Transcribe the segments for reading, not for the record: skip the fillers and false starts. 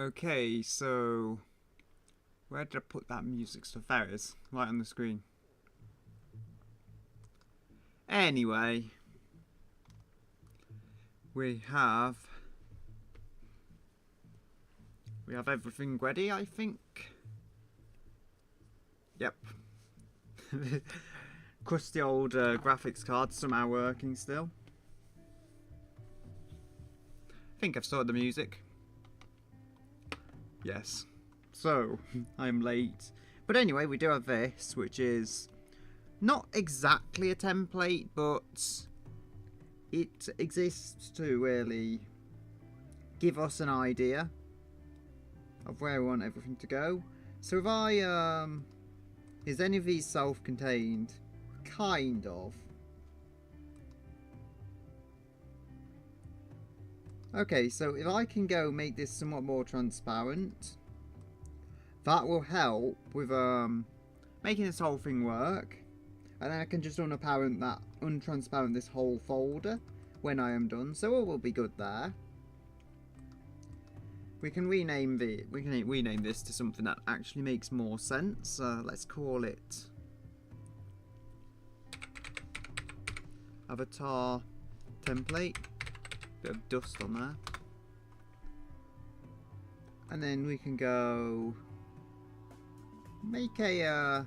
Okay, so where did I put that music stuff? There it is, right on the screen. Anyway, we have everything ready, I think. Yep. Crusty old graphics card somehow working still. I think I've sorted the music. Yes. So, I'm late. But anyway, we do have this, which is not exactly a template, but it exists to really give us an idea of where we want everything to go. So if I, is any of these self-contained? Kind of. Okay, so if I can go make this somewhat more transparent, that will help with making this whole thing work. And then I can just untransparent this whole folder when I am done. So it will be good there. We can rename this to something that actually makes more sense. Let's call it Avatar Template. Bit of dust on there. And then we can go make a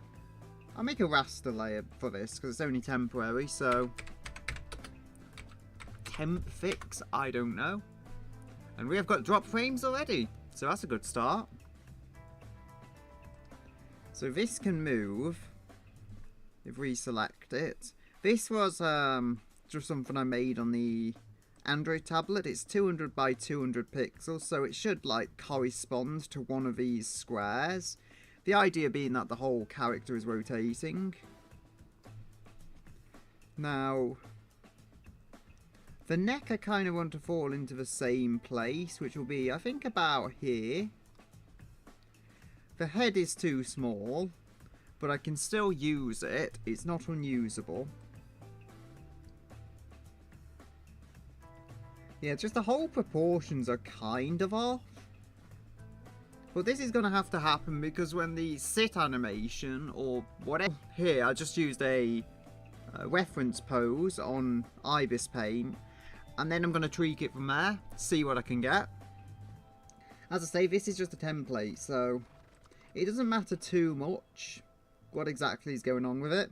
I'll make a raster layer for this because it's only temporary, so temp fix, I don't know. And we have got drop frames already, so that's a good start. So this can move if we select it. This was just something I made on the Android tablet. It's 200 by 200 pixels, so it should like correspond to one of these squares. The idea being that the whole character is rotating. Now, the neck I kind of want to fall into the same place, which will be, I think, about here. The head is too small, but I can still use it. It's not unusable. Yeah, just the whole proportions are kind of off. But this is going to have to happen because when the sit animation or whatever... Here, I just used a reference pose on Ibis Paint. And then I'm going to tweak it from there, see what I can get. As I say, this is just a template, so it doesn't matter too much what exactly is going on with it.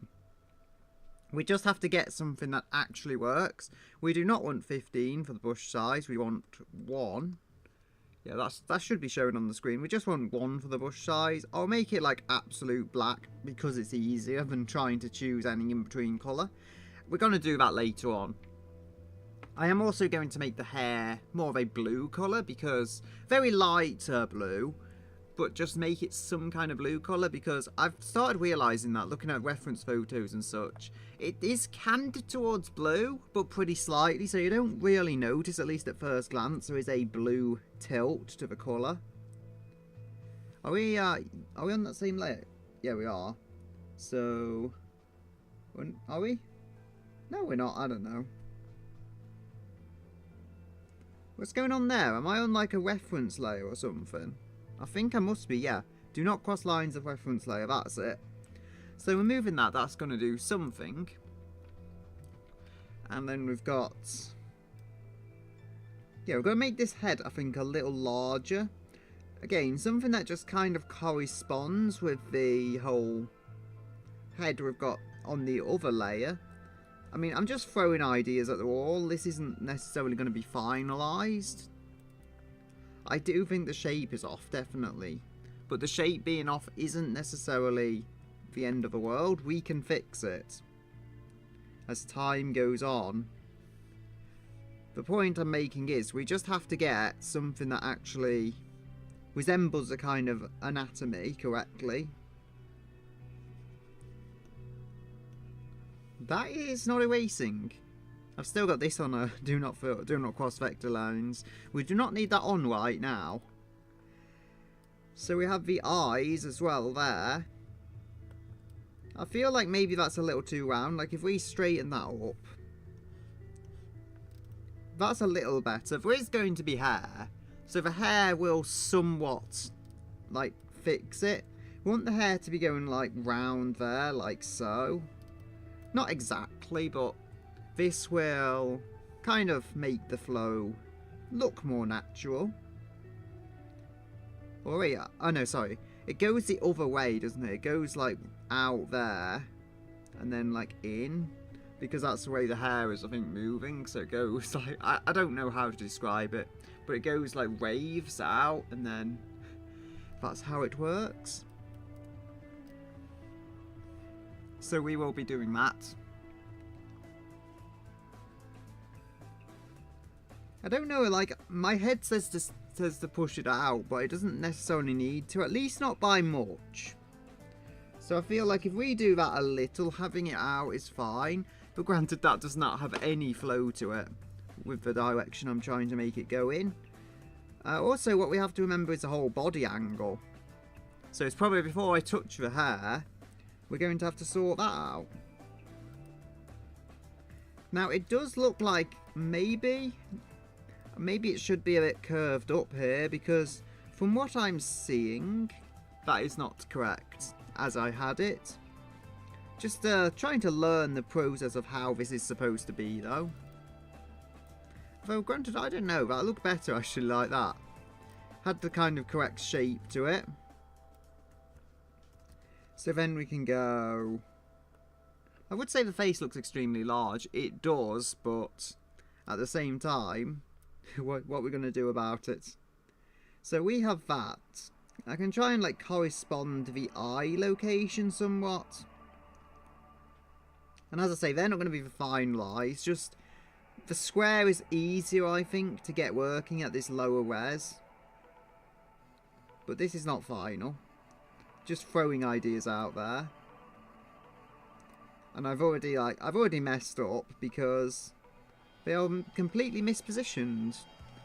We just have to get something that actually works. We do not want 15 for the brush size, we want 1. Yeah, that should be shown on the screen. We just want 1 for the brush size. I'll make it like absolute black because it's easier than trying to choose any in-between colour. We're going to do that later on. I am also going to make the hair more of a blue colour because very light blue, but just make it some kind of blue colour because I've started realising that looking at reference photos and such, it is candid towards blue, but pretty slightly, so you don't really notice, at least at first glance, there is a blue tilt to the colour. Are we on that same layer? Yeah, we are. So, are we? No, we're not, I don't know. What's going on there? Am I on like a reference layer or something? I think I must be, yeah. Do not cross lines of reference layer, that's it. So removing that, that's going to do something. And then we've got... Yeah, we're going to make this head, I think, a little larger. Again, something that just kind of corresponds with the whole head we've got on the other layer. I mean, I'm just throwing ideas at the wall. This isn't necessarily going to be finalised. I do think the shape is off, definitely. But the shape being off isn't necessarily the end of the world. We can fix it as time goes on. The point I'm making is we just have to get something that actually resembles a kind of anatomy correctly. That is not erasing. I've still got this on a do not cross vector lines. We do not need that on right now. So we have the eyes as well there. I feel like maybe that's a little too round. Like if we straighten that up. That's a little better. There is going to be hair. So the hair will somewhat, like, fix it. We want the hair to be going, like, round there, like so. Not exactly, but this will kind of make the flow look more natural. Oh, wait, oh no, sorry. It goes the other way, doesn't it? It goes, like, out there, and then, like, in. Because that's the way the hair is, I think, moving. So it goes, like, I don't know how to describe it. But it goes, like, waves out, and then that's how it works. So we will be doing that. I don't know, like, my head says to push it out, but it doesn't necessarily need to, at least not by much. So I feel like if we do that a little, having it out is fine. But granted, that does not have any flow to it with the direction I'm trying to make it go in. Also, what we have to remember is the whole body angle. So it's probably before I touch the hair, we're going to have to sort that out. Now, it does look like maybe it should be a bit curved up here, because from what I'm seeing, that is not correct as I had it. Just trying to learn the process of how this is supposed to be, though. Though, granted, I don't know, that looked better actually like that. Had the kind of correct shape to it. So then we can go... I would say the face looks extremely large. It does, but at the same time, what we're going to do about it. So we have that. I can try and, like, correspond the eye location somewhat. And as I say, they're not going to be the fine lines. Just the square is easier, I think, to get working at this lower res. But this is not final. Just throwing ideas out there. And I've already messed up because they are completely mispositioned.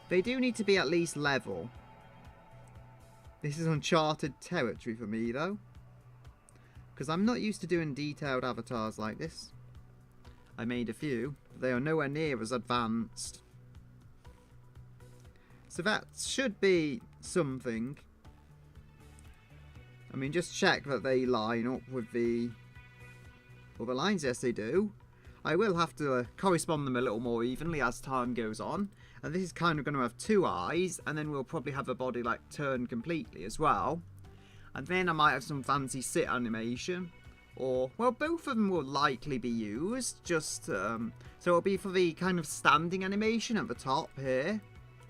They do need to be at least level. This is uncharted territory for me, though. Because I'm not used to doing detailed avatars like this. I made a few, but they are nowhere near as advanced. So that should be something. I mean, just check that they line up with the other lines. Yes, they do. I will have to correspond them a little more evenly as time goes on. And this is kind of going to have two eyes, and then we'll probably have a body, like, turned completely as well. And then I might have some fancy sit animation. Or, well, both of them will likely be used. Just, so it'll be for the kind of standing animation at the top here.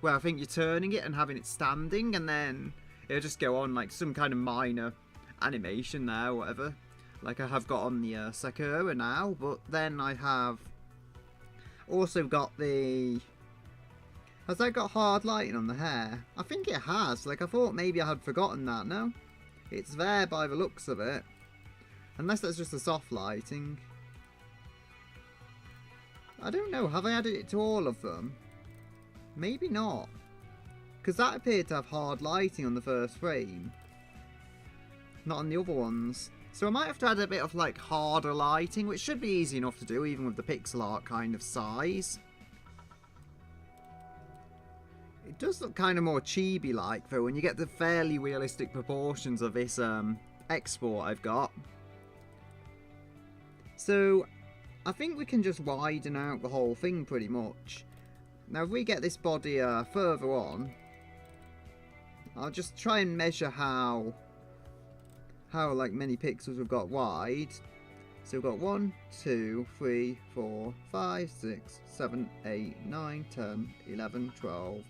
Where I think you're turning it and having it standing. And then it'll just go on, like, some kind of minor animation there, whatever. Like I have got on the Sakura now. But then I have also got the... Has that got hard lighting on the hair? I think it has. Like, I thought maybe I had forgotten that. No? It's there by the looks of it. Unless that's just a soft lighting. I don't know. Have I added it to all of them? Maybe not. Because that appeared to have hard lighting on the first frame. Not on the other ones. So I might have to add a bit of, like, harder lighting, which should be easy enough to do, even with the pixel art kind of size. It does look kind of more chibi-like, though, when you get the fairly realistic proportions of this export I've got. So, I think we can just widen out the whole thing pretty much. Now, if we get this body further on, I'll just try and measure how like many pixels we've got wide. So we've got 1, 2, 3, 4, 5, 6, 7, 8, 9, 10, 11, 12,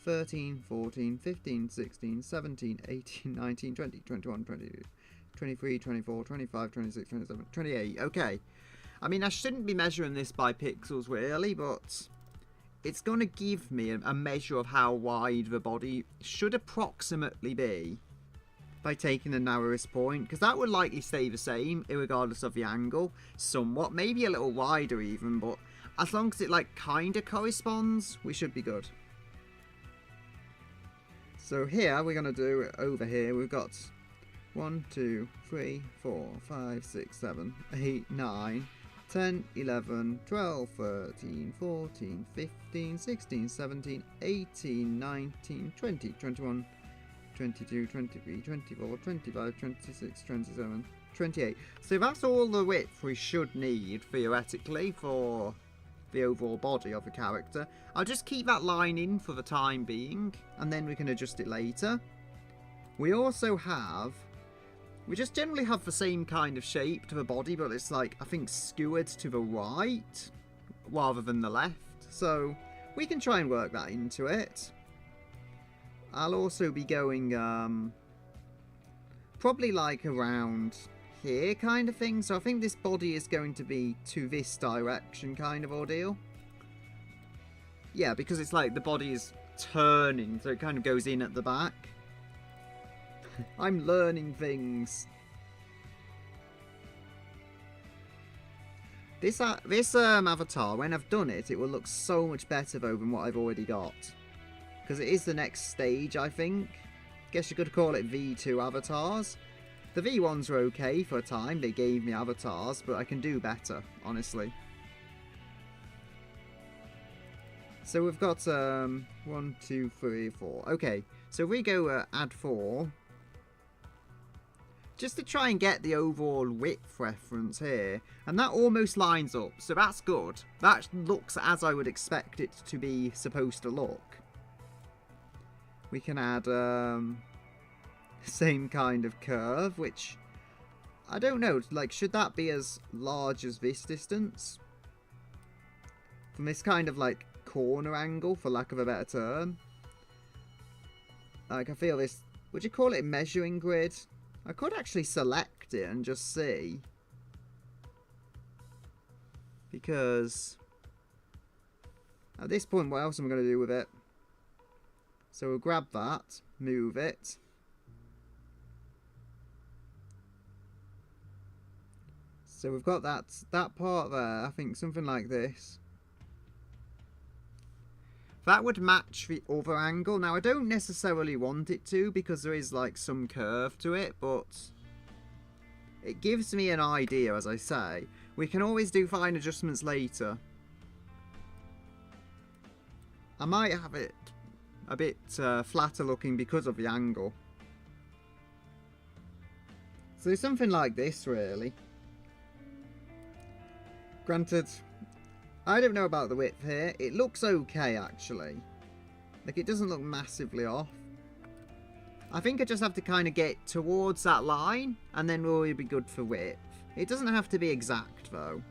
13, 14, 15, 16, 17, 18, 19, 20, 21, 22, 23, 24, 25, 26, 27, 28. Okay. I mean, I shouldn't be measuring this by pixels really, but it's going to give me a measure of how wide the body should approximately be by taking the narrowest point, because that would likely stay the same regardless of the angle, somewhat, maybe a little wider even, but as long as it like kind of corresponds, we should be good. So here we're going to do over here, we've got 1, 2, 3, 4, 5, 6, 7, 8, 9, 10, 11, 12, 13, 14, 15, 16, 17, 18, 19, 20, 21, 22, 23, 24, 25, 26, 27, 28. So that's all the width we should need, theoretically, for the overall body of the character. I'll just keep that line in for the time being, and then we can adjust it later. We also have... We just generally have the same kind of shape to the body, but it's like, I think, skewered to the right, rather than the left. So, we can try and work that into it. I'll also be going, probably like around here kind of thing. So I think this body is going to be to this direction kind of ordeal. Yeah, because it's like the body is turning, so it kind of goes in at the back. I'm learning things. This avatar, when I've done it, it will look so much better though than what I've already got. Because it is the next stage, I think. Guess you could call it V2 avatars. The V1s were okay for a time, they gave me avatars, but I can do better, honestly. So we've got 1, 2, 3, 4. Okay, so we go add 4. Just to try and get the overall width reference here. And that almost lines up, so that's good. That looks as I would expect it to be supposed to look. We can add same kind of curve, which I don't know, like, should that be as large as this distance? From this kind of like corner angle, for lack of a better term. Like, I feel this, would you call it a measuring grid? I could actually select it and just see. Because at this point, what else am I going to do with it? So we'll grab that, move it. So we've got that part there, I think something like this. That would match the other angle. Now I don't necessarily want it to because there is like some curve to it, but it gives me an idea, as I say. We can always do fine adjustments later. I might have it a bit flatter looking because of the angle. So something like this, really. Granted, I don't know about the width here. It looks okay, actually. Like, it doesn't look massively off. I think I just have to kind of get towards that line, and then we'll be good for width. It doesn't have to be exact, though.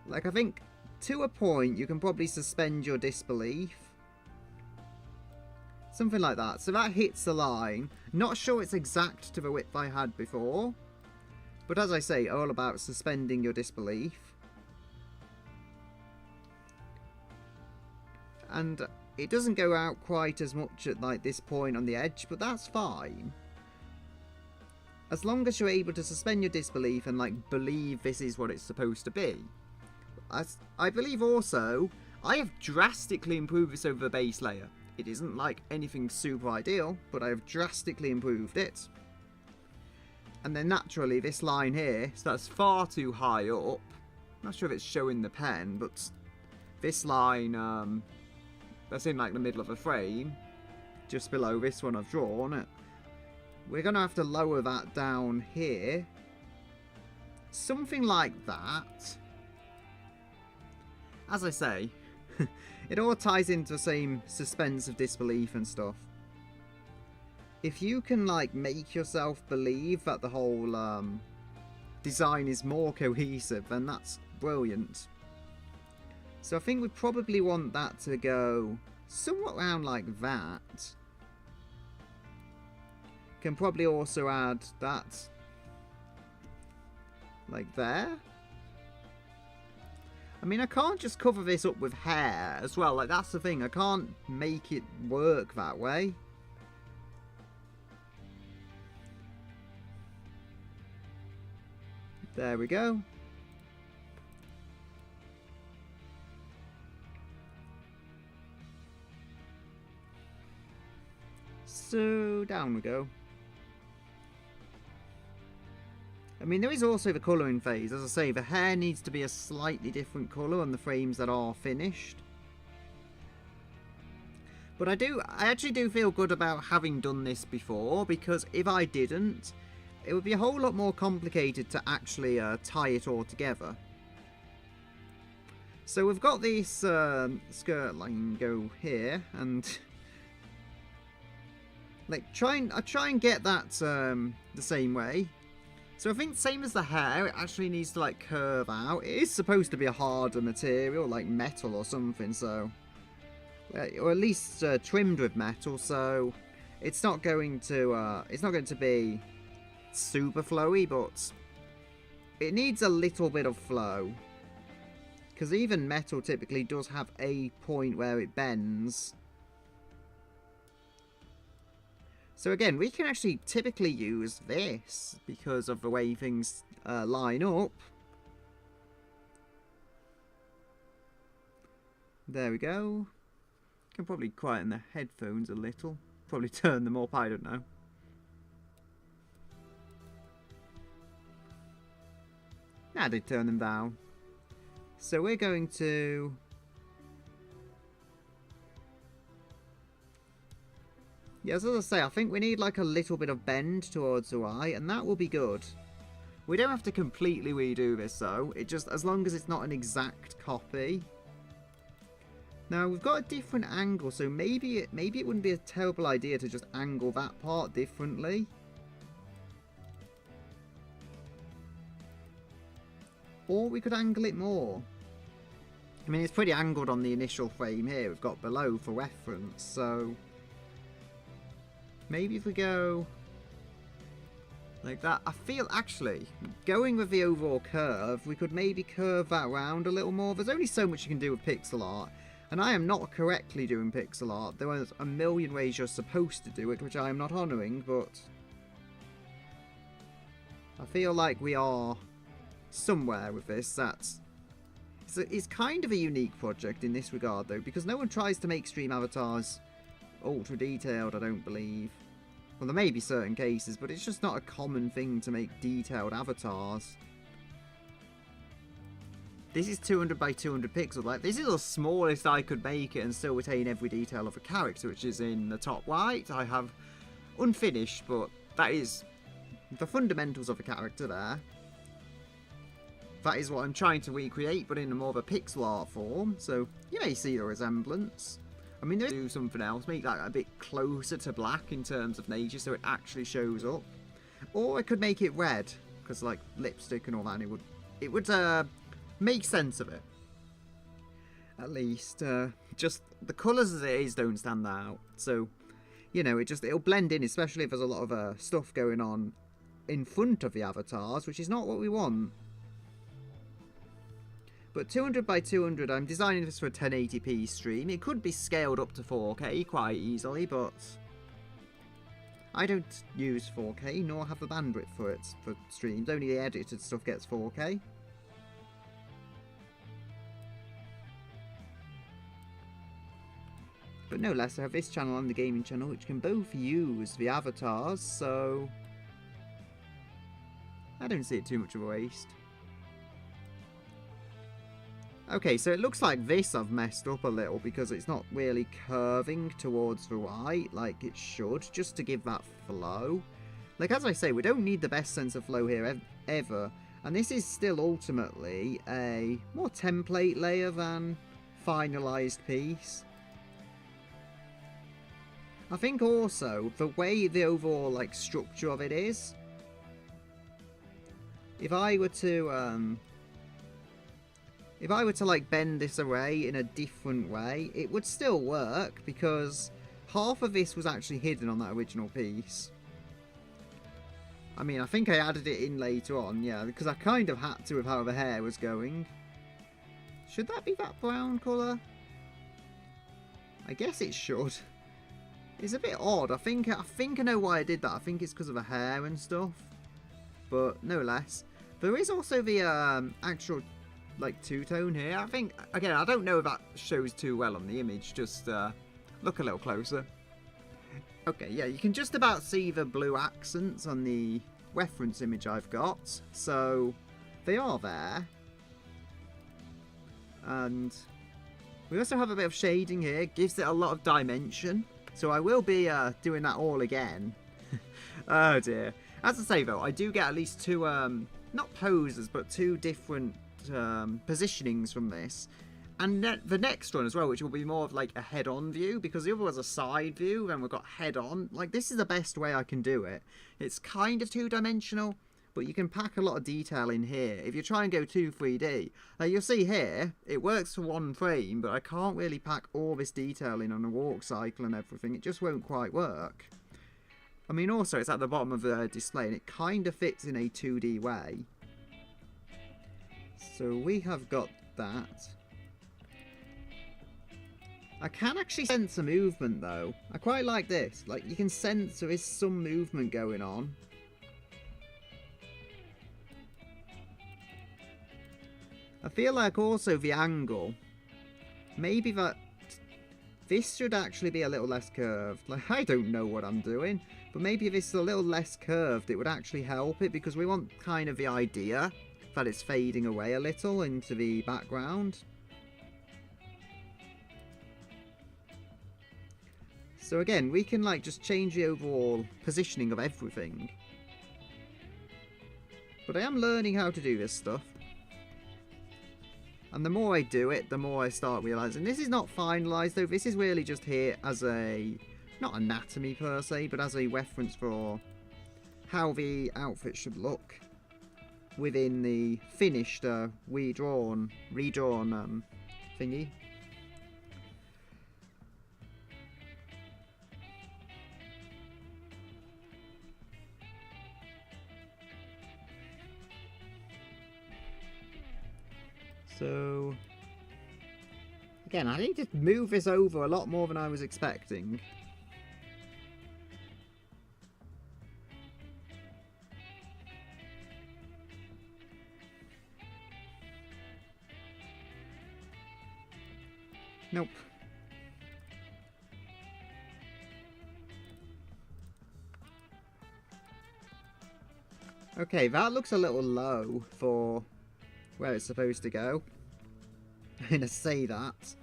Like, I think to a point, you can probably suspend your disbelief. Something like that. So that hits the line. Not sure it's exact to the width I had before. But as I say, all about suspending your disbelief. And it doesn't go out quite as much at like this point on the edge, but that's fine. As long as you're able to suspend your disbelief and like believe this is what it's supposed to be. I believe also, I have drastically improved this over the base layer. It isn't like anything super ideal, but I have drastically improved it. And then naturally this line here, so that's far too high up. Not sure if it's showing the pen, but this line, that's in like the middle of the frame, just below this one I've drawn. We're going to have to lower that down here. Something like that. As I say, it all ties into the same suspense of disbelief and stuff. If you can like make yourself believe that the whole design is more cohesive, then that's brilliant. So I think we probably want that to go somewhat around like that. Can probably also add that like there. I mean, I can't just cover this up with hair as well. Like, that's the thing. I can't make it work that way. There we go. So, down we go. I mean, there is also the colouring phase. As I say, the hair needs to be a slightly different colour on the frames that are finished. But I actually do feel good about having done this before, because if I didn't, it would be a whole lot more complicated to actually tie it all together. So we've got this skirt line go here, and like I try and get that the same way. So I think same as the hair, it actually needs to like curve out. It is supposed to be a harder material, like metal or something, so or at least trimmed with metal, so it's not going to be super flowy, but it needs a little bit of flow, because even metal typically does have a point where it bends. So again, we can actually typically use this because of the way things line up. There we go. Can probably quieten the headphones a little. Probably turn them up, I don't know. Nah, they turn them down. So we're going to... Yes, as I say, I think we need like a little bit of bend towards the eye, and that will be good. We don't have to completely redo this though, it just, as long as it's not an exact copy. Now we've got a different angle, so maybe it wouldn't be a terrible idea to just angle that part differently. Or we could angle it more. I mean, it's pretty angled on the initial frame here we've got below for reference, so... Maybe if we go like that. I feel actually, going with the overall curve, we could maybe curve that around a little more. There's only so much you can do with pixel art. And I am not correctly doing pixel art. There are a million ways you're supposed to do it, which I am not honouring, but... I feel like we are somewhere with this. It's kind of a unique project in this regard, though, because no one tries to make stream avatars ultra detailed, I don't believe. Well, there may be certain cases, but it's just not a common thing to make detailed avatars. This is 200 by 200 pixels. Like, this is the smallest I could make it and still retain every detail of a character, which is in the top right. I have unfinished, but that is the fundamentals of a character there. That is what I'm trying to recreate, but in a more of a pixel art form, so you may see the resemblance. I mean, do something else, make that a bit closer to black in terms of nature so it actually shows up. Or I could make it red, because like lipstick and all that, and it would make sense of it. At least, just the colours as it is don't stand out. So, you know, it'll blend in, especially if there's a lot of stuff going on in front of the avatars, which is not what we want. But 200 by 200, I'm designing this for a 1080p stream. It could be scaled up to 4K quite easily, but I don't use 4K, nor have the bandwidth for it for streams. Only the edited stuff gets 4K. But no less, I have this channel and the gaming channel, which can both use the avatars, so I don't see it too much of a waste. Okay, so it looks like this I've messed up a little because it's not really curving towards the right like it should, just to give that flow. Like, as I say, we don't need the best sense of flow here ever, and this is still ultimately a more template layer than finalised piece. I think also the way the overall like structure of it is, if I were to like bend this array in a different way, it would still work because half of this was actually hidden on that original piece. I mean, I think I added it in later on, yeah, because I kind of had to with how the hair was going. Should that be that brown colour? I guess it should. It's a bit odd. I think I know why I did that. I think it's because of the hair and stuff. But no less. There is also the actual like two-tone here. I think, again, I don't know if that shows too well on the image. Just look a little closer. Okay, yeah, you can just about see the blue accents on the reference image I've got. So they are there. And we also have a bit of shading here. Gives it a lot of dimension. So I will be doing that all again. Oh dear. As I say though, I do get at least two, not poses, but two different positionings from this. And the next one as well, which will be more of like a head-on view, because the other was a side view, then we've got head-on. Like, this is the best way I can do it. It's kind of two-dimensional, but you can pack a lot of detail in here. If you try and go 2-3D, like you'll see here, it works for one frame, but I can't really pack all this detail in on a walk cycle and everything. It just won't quite work. I mean, also, it's at the bottom of the display, and it kind of fits in a 2D way. So we have got that. I can actually sense a movement though. I quite like this. Like, you can sense there is some movement going on. I feel like also the angle. Maybe that this should actually be a little less curved. Like, I don't know what I'm doing. But maybe if it's a little less curved, it would actually help it, because we want kind of the idea that it's fading away a little into the background. So again, we can like just change the overall positioning of everything. But I am learning how to do this stuff. And the more I do it, the more I start realising this is not finalised though. This is really just here as a, not anatomy per se, but as a reference for how the outfit should look within the finished redrawn thingy. So, again, I need to move this over a lot more than I was expecting. Nope. Okay, that looks a little low for where it's supposed to go. I'm gonna say that.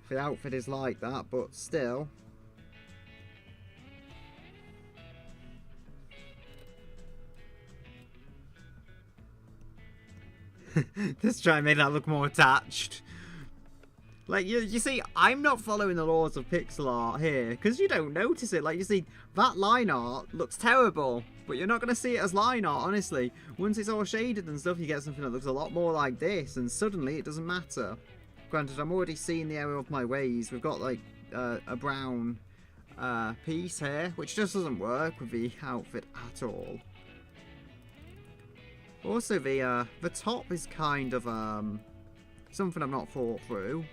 The outfit is like that, but still. Just try and make that look more attached. Like, you see, I'm not following the laws of pixel art here, because you don't notice it. Like, you see, that line art looks terrible, but you're not going to see it as line art, honestly. Once it's all shaded and stuff, you get something that looks a lot more like this, and suddenly it doesn't matter. Granted, I'm already seeing the error of my ways. We've got, like, a brown piece here, which just doesn't work with the outfit at all. Also, the top is kind of something I've not thought through.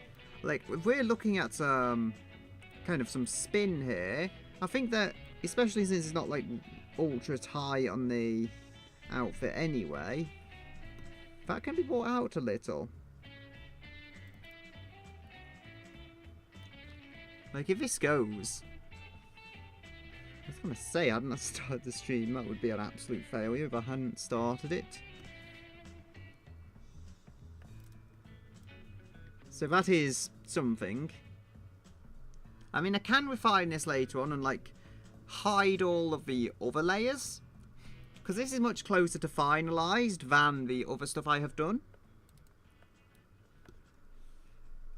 Like, if we're looking at kind of some spin here, I think that, especially since it's not like ultra tight on the outfit anyway, that can be brought out a little. Like, if this goes, I was going to say, I hadn't started the stream, that would be an absolute failure if I hadn't started it. So that is something. I mean, I can refine this later on and, like, hide all of the other layers, because this is much closer to finalised than the other stuff I have done.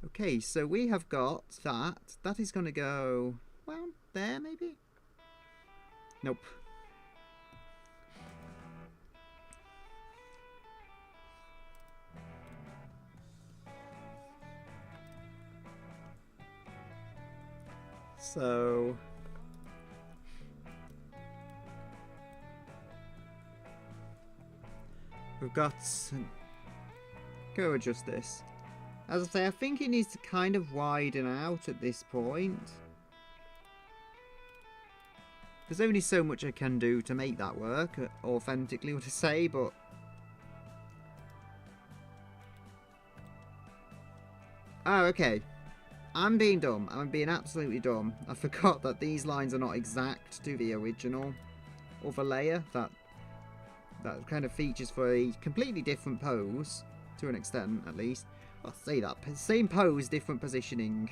Okay, so we have got that. That is going to go, well, there maybe? Nope. So we've got, go adjust this. As I say, I think it needs to kind of widen out at this point. There's only so much I can do to make that work authentically, what to say, but oh, okay. I'm being dumb. I'm being absolutely dumb. I forgot that these lines are not exact to the original overlayer. That that kind of features for a completely different pose, to an extent at least. I'll say that. Same pose, different positioning.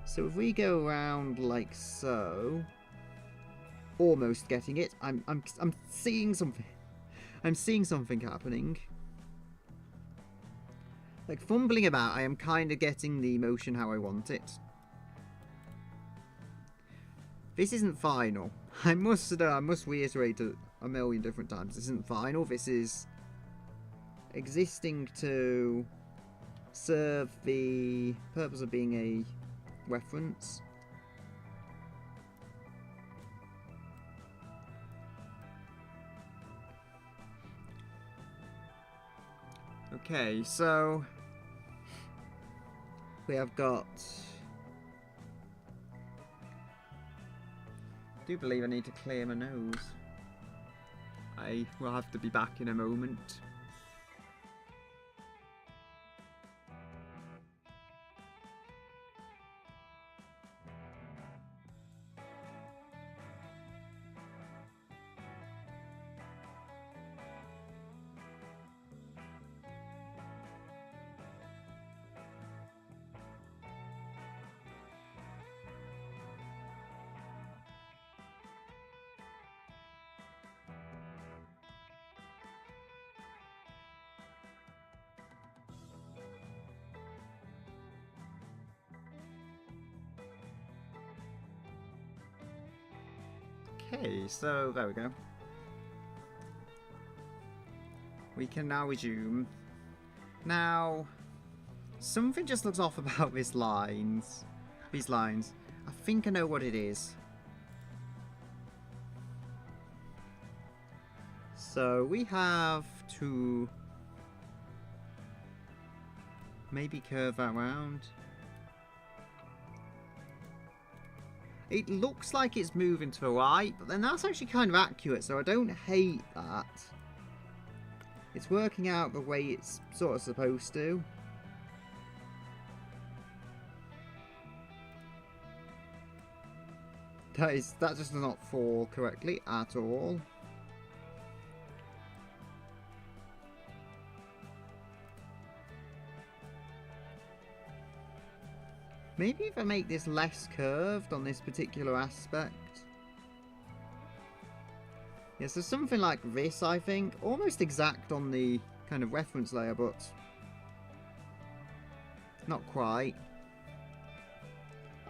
So if we go around like so, almost getting it. I'm seeing something. I'm seeing something happening. Like fumbling about, I am kind of getting the motion how I want it. This isn't final. I must reiterate it a million different times. This isn't final. This is existing to serve the purpose of being a reference. Okay, so we have got... I do believe I need to clear my nose. I will have to be back in a moment. Okay, so there we go. We can now resume. Now, something just looks off about these lines. I think I know what it is. So we have to maybe curve that round. It looks like it's moving to the right, but then that's actually kind of accurate, so I don't hate that. It's working out the way it's sort of supposed to. That just does not fall correctly at all. Maybe if I make this less curved on this particular aspect. Yeah, so something like this, I think. Almost exact on the kind of reference layer, but not quite.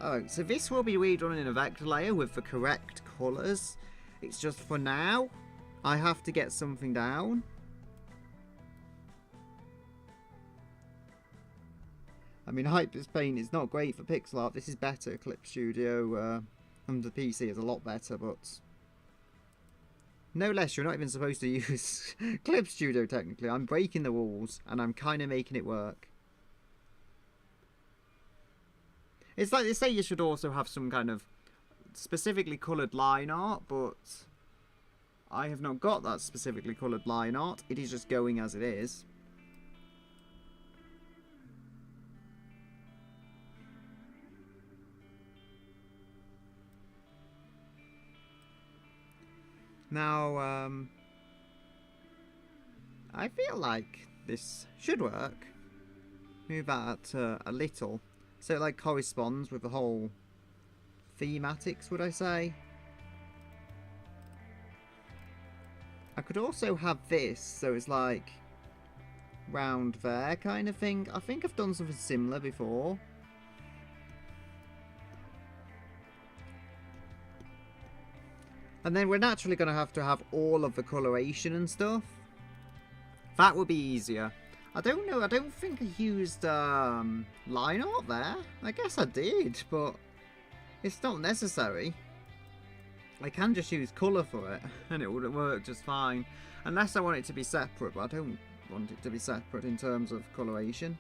Alright, so this will be redone in a vector layer with the correct colours. It's just for now, I have to get something down. I mean, Hyper's Paint is not great for pixel art. This is better. Clip Studio on the PC is a lot better, but no less. You're not even supposed to use Clip Studio technically. I'm breaking the rules, and I'm kind of making it work. It's like they say you should also have some kind of specifically coloured line art, but I have not got that specifically coloured line art. It is just going as it is. Now, I feel like this should work. Move that a little. So it like corresponds with the whole thematics, would I say? I could also have this, so it's like round there kind of thing. I think I've done something similar before. And then we're naturally going to have all of the coloration and stuff. That would be easier. I don't know, I don't think I used line art there. I guess I did, but it's not necessary. I can just use colour for it, and it would work just fine. Unless I want it to be separate, but I don't want it to be separate in terms of coloration.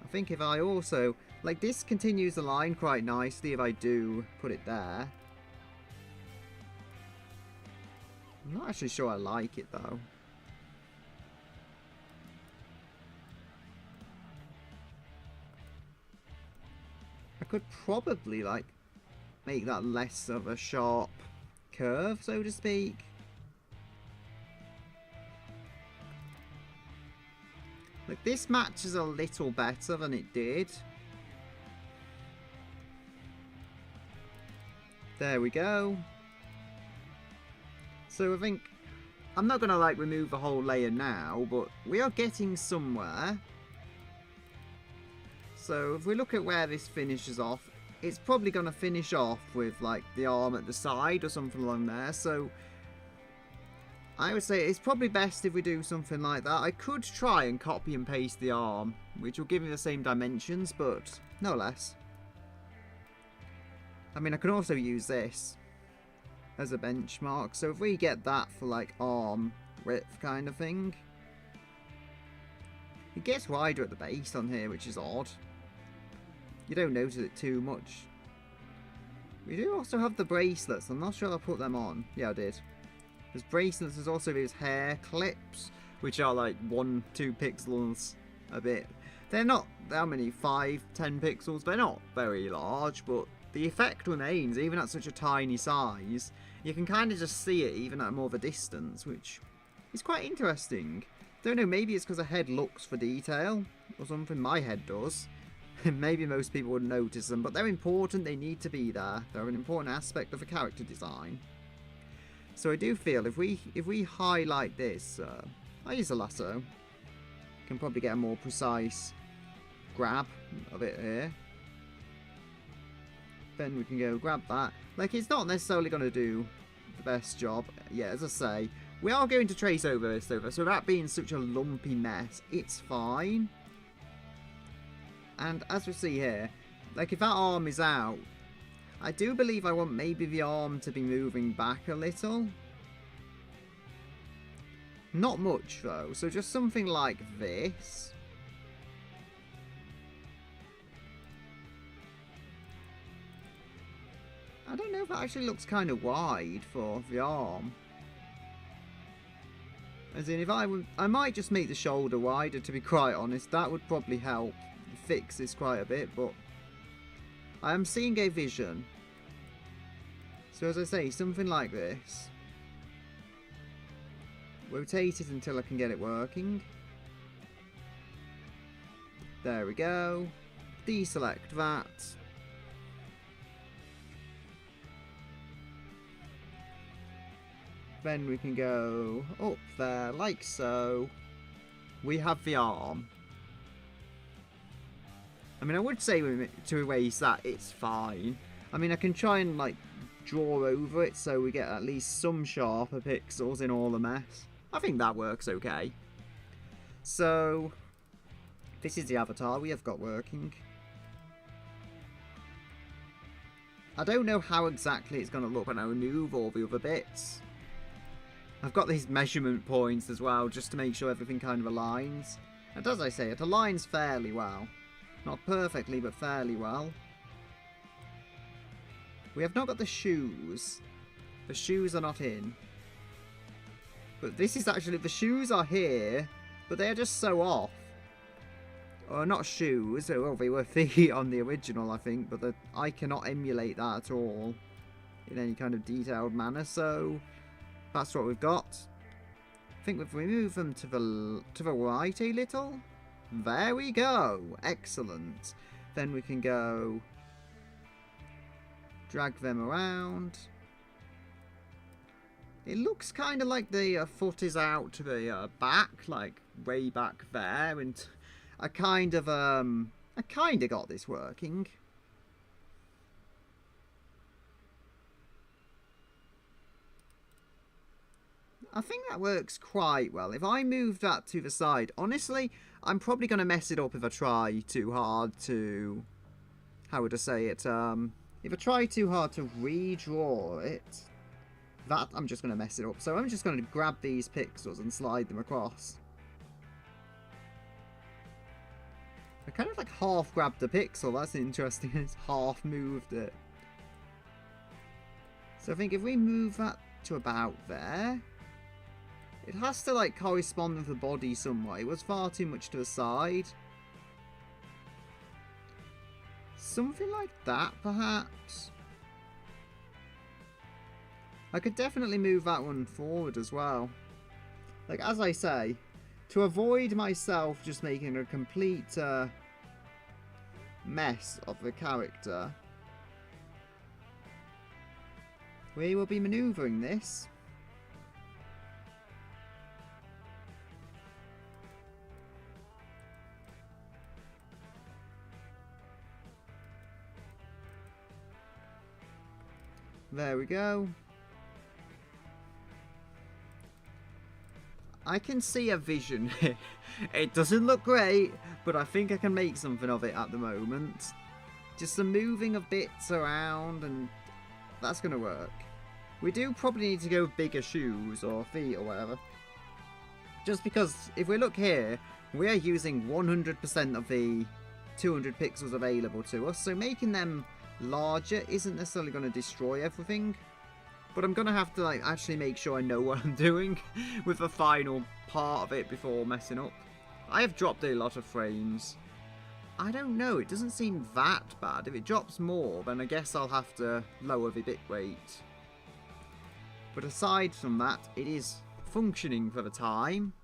I think if I also... like, this continues the line quite nicely if I do put it there. I'm not actually sure I like it though. I could probably like make that less of a sharp curve, so to speak. Like, this matches a little better than it did. There we go. So I think, I'm not going to like remove the whole layer now, but we are getting somewhere. So if we look at where this finishes off, it's probably going to finish off with like the arm at the side or something along there. So I would say it's probably best if we do something like that. I could try and copy and paste the arm, which will give me the same dimensions, but no less. I mean, I can also use this as a benchmark. So if we get that for like arm width kind of thing. It gets wider at the base on here, which is odd. You don't notice it too much. We do also have the bracelets. I'm not sure I put them on. Yeah, I did. There's bracelets. There's also these hair clips, which are like 1-2 pixels a bit. They're not, how many, 5-10 pixels? They're not very large, but the effect remains, even at such a tiny size. You can kind of just see it even at more of a distance, which is quite interesting. Don't know, maybe it's because the head looks for detail, or something. My head does. Maybe most people wouldn't notice them, but they're important, they need to be there. They're an important aspect of a character design. So I do feel if we highlight this, I use a lasso. Can probably get a more precise grab of it here. Then we can go grab that. Like, it's not necessarily going to do the best job. Yeah, as I say, we are going to trace over this over. So that being such a lumpy mess, it's fine. And as we see here, like if that arm is out, I do believe I want maybe the arm to be moving back a little. Not much though, so just something like this. I don't know if that actually looks kind of wide for the arm. As in, if I might just make the shoulder wider, to be quite honest. That would probably help fix this quite a bit, but I am seeing a vision. So as I say, something like this. Rotate it until I can get it working. There we go. Deselect that. Then we can go up there, like so. We have the arm. I mean, I would say to erase that, it's fine. I mean, I can try and, like, draw over it so we get at least some sharper pixels in all the mess. I think that works okay. So, this is the avatar we have got working. I don't know how exactly it's going to look when I remove all the other bits. I've got these measurement points as well, just to make sure everything kind of aligns. And as I say, it aligns fairly well. Not perfectly, but fairly well. We have not got the shoes. The shoes are not in. But this is actually, the shoes are here, but they are just so off. Or not shoes, well, they were feet on the original, I think, but I cannot emulate that at all in any kind of detailed manner, so that's what we've got. I think we've removed them to the right a little. There we go. Excellent. Then we can go drag them around. It looks kind of like the foot is out to the back, like way back there, and I kind of got this working. I think that works quite well. If I move that to the side, honestly, I'm probably going to mess it up if I try too hard to... How would I say it? If I try too hard to redraw it, that I'm just going to mess it up. So I'm just going to grab these pixels and slide them across. I kind of like half grabbed the pixel. That's interesting. It's half moved it. So I think if we move that to about there... It has to, like, correspond with the body somewhat. It was far too much to the side. Something like that, perhaps. I could definitely move that one forward as well. Like, as I say, to avoid myself just making a complete mess of the character, we will be manoeuvring this. There we go. I can see a vision here. It doesn't look great, but I think I can make something of it at the moment. Just some moving of bits around, and that's going to work. We do probably need to go with bigger shoes or feet or whatever. Just because if we look here, we are using 100% of the 200 pixels available to us, so making them larger isn't necessarily going to destroy everything. But I'm going to have to like actually make sure I know what I'm doing with the final part of it before messing up. I have dropped a lot of frames. I don't know, it doesn't seem that bad. If it drops more, then I guess I'll have to lower the bitrate. But aside from that, it is functioning for the time.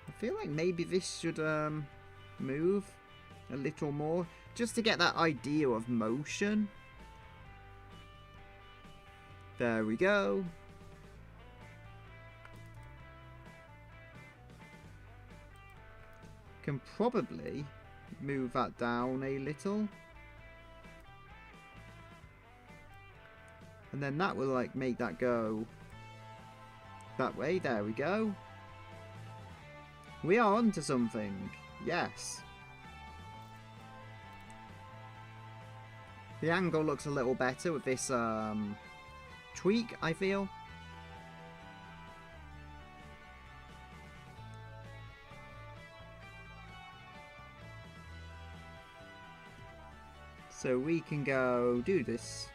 I feel like maybe this should move a little more, just to get that idea of motion. There we go. Can probably move that down a little. And then that will like make that go that way. There we go. We are onto something. Yes. The angle looks a little better with this tweak, I feel. So we can go do this.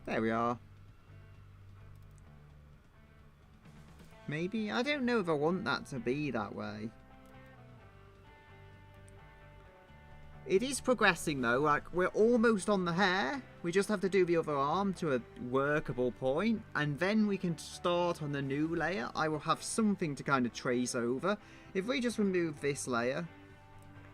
There we are. Maybe? I don't know if I want that to be that way. It is progressing though, like we're almost on the hair. We just have to do the other arm to a workable point, and then we can start on the new layer. I will have something to kind of trace over. If we just remove this layer,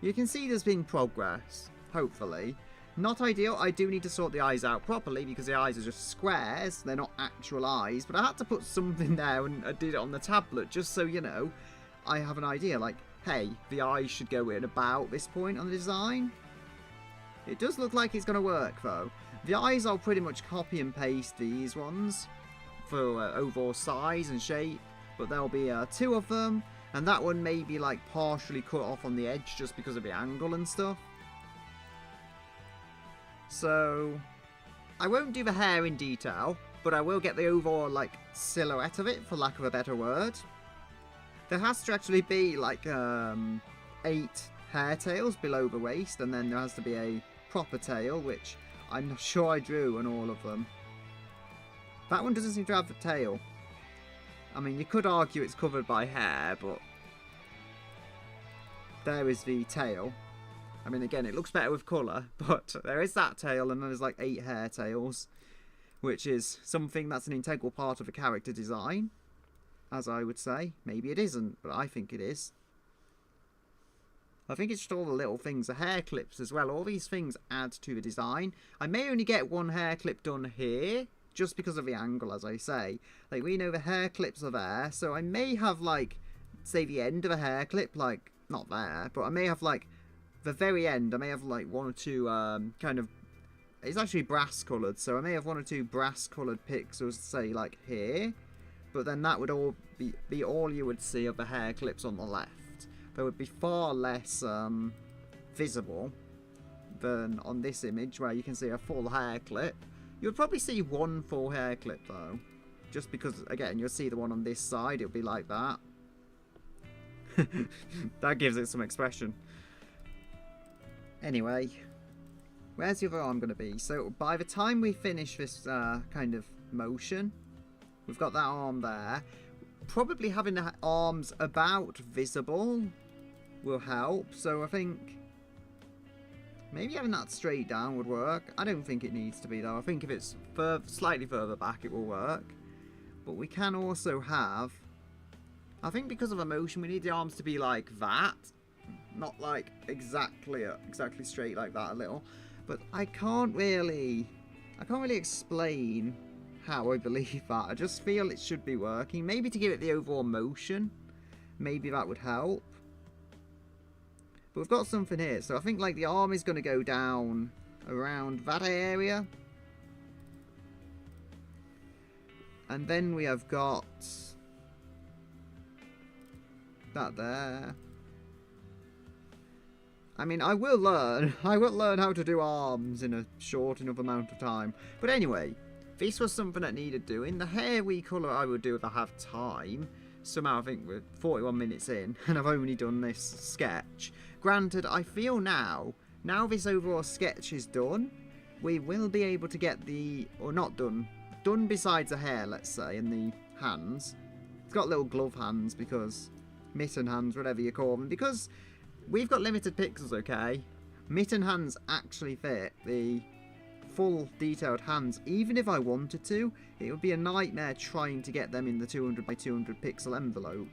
you can see there's been progress, hopefully. Not ideal, I do need to sort the eyes out properly because the eyes are just squares, they're not actual eyes, but I had to put something there and I did it on the tablet just so, you know, I have an idea, like, hey, the eyes should go in about this point on the design. It does look like it's going to work though. The eyes I'll pretty much copy and paste these ones for overall size and shape, but there'll be 2 of them, and that one may be like partially cut off on the edge just because of the angle and stuff. So I won't do the hair in detail, but I will get the overall like silhouette of it, for lack of a better word. There has to actually be like 8 hair tails below the waist, and then there has to be a proper tail, which I'm not sure I drew on all of them. That one doesn't seem to have a tail. I mean, you could argue it's covered by hair, but there is the tail. I mean, again, it looks better with colour, but there is that tail, and then there's like 8 hair tails, which is something that's an integral part of the character design, as I would say. Maybe it isn't, but I think it is. I think it's just all the little things, the hair clips as well. All these things add to the design. I may only get 1 hair clip done here, just because of the angle, as I say. Like, we know the hair clips are there, so I may have, like, say the end of a hair clip, like, not there, but I may have, like, the very end, I may have, like, 1 or 2, kind of, it's actually brass coloured, so I may have 1 or 2 brass coloured pixels, say, like, here, but then that would all be all you would see of the hair clips on the left. They would be far less visible than on this image where you can see a full hair clip. You would probably see 1 full hair clip though, just because, again, you'll see the one on this side, it'll be like that. That gives it some expression. Anyway, where's the other arm going to be? So by the time we finish this kind of motion, we've got that arm there. probably having the arms about visible will help. So I think maybe having that straight down would work. I don't think it needs to be though. I think if it's slightly further back, it will work. But we can also have, I think because of emotion, we need the arms to be like that. Not like exactly straight like that a little. But I can't really explain how I believe that. I just feel it should be working. Maybe to give it the overall motion. Maybe that would help. But we've got something here. So I think like the arm is going to go down around that area. And then we have got that there. I mean, I will learn how to do arms in a short enough amount of time. But anyway, this was something that needed doing. The hair colour I would do if I have time. Somehow I think we're 41 minutes in and I've only done this sketch. Granted, I feel now this overall sketch is done, we will be able to get the, or not done besides the hair, let's say, and the hands. It's got little glove hands, because, mitten hands, whatever you call them, because we've got limited pixels, okay? Mitten hands actually fit the full detailed hands. Even if I wanted to, it would be a nightmare trying to get them in the 200 by 200 pixel envelope.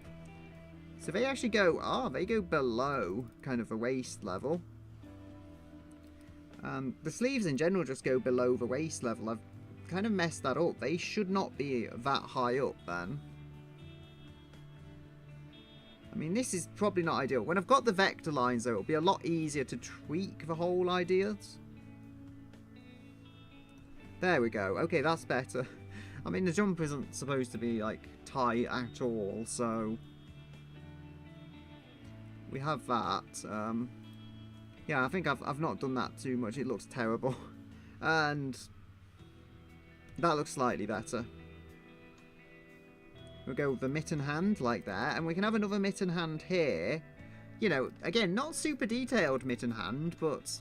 So they actually go, they go below kind of the waist level. The sleeves in general just go below the waist level. I've kind of messed that up. They should not be that high up then. I mean, this is probably not ideal. When I've got the vector lines, though, it'll be a lot easier to tweak the whole ideas. There we go. Okay, that's better. I mean, the jump isn't supposed to be, like, tight at all, so we have that. Yeah, I think I've not done that too much. It looks terrible. And that looks slightly better. We'll go with the mitten hand like that, and we can have another mitten hand here. You know, again, not super detailed mitten hand, but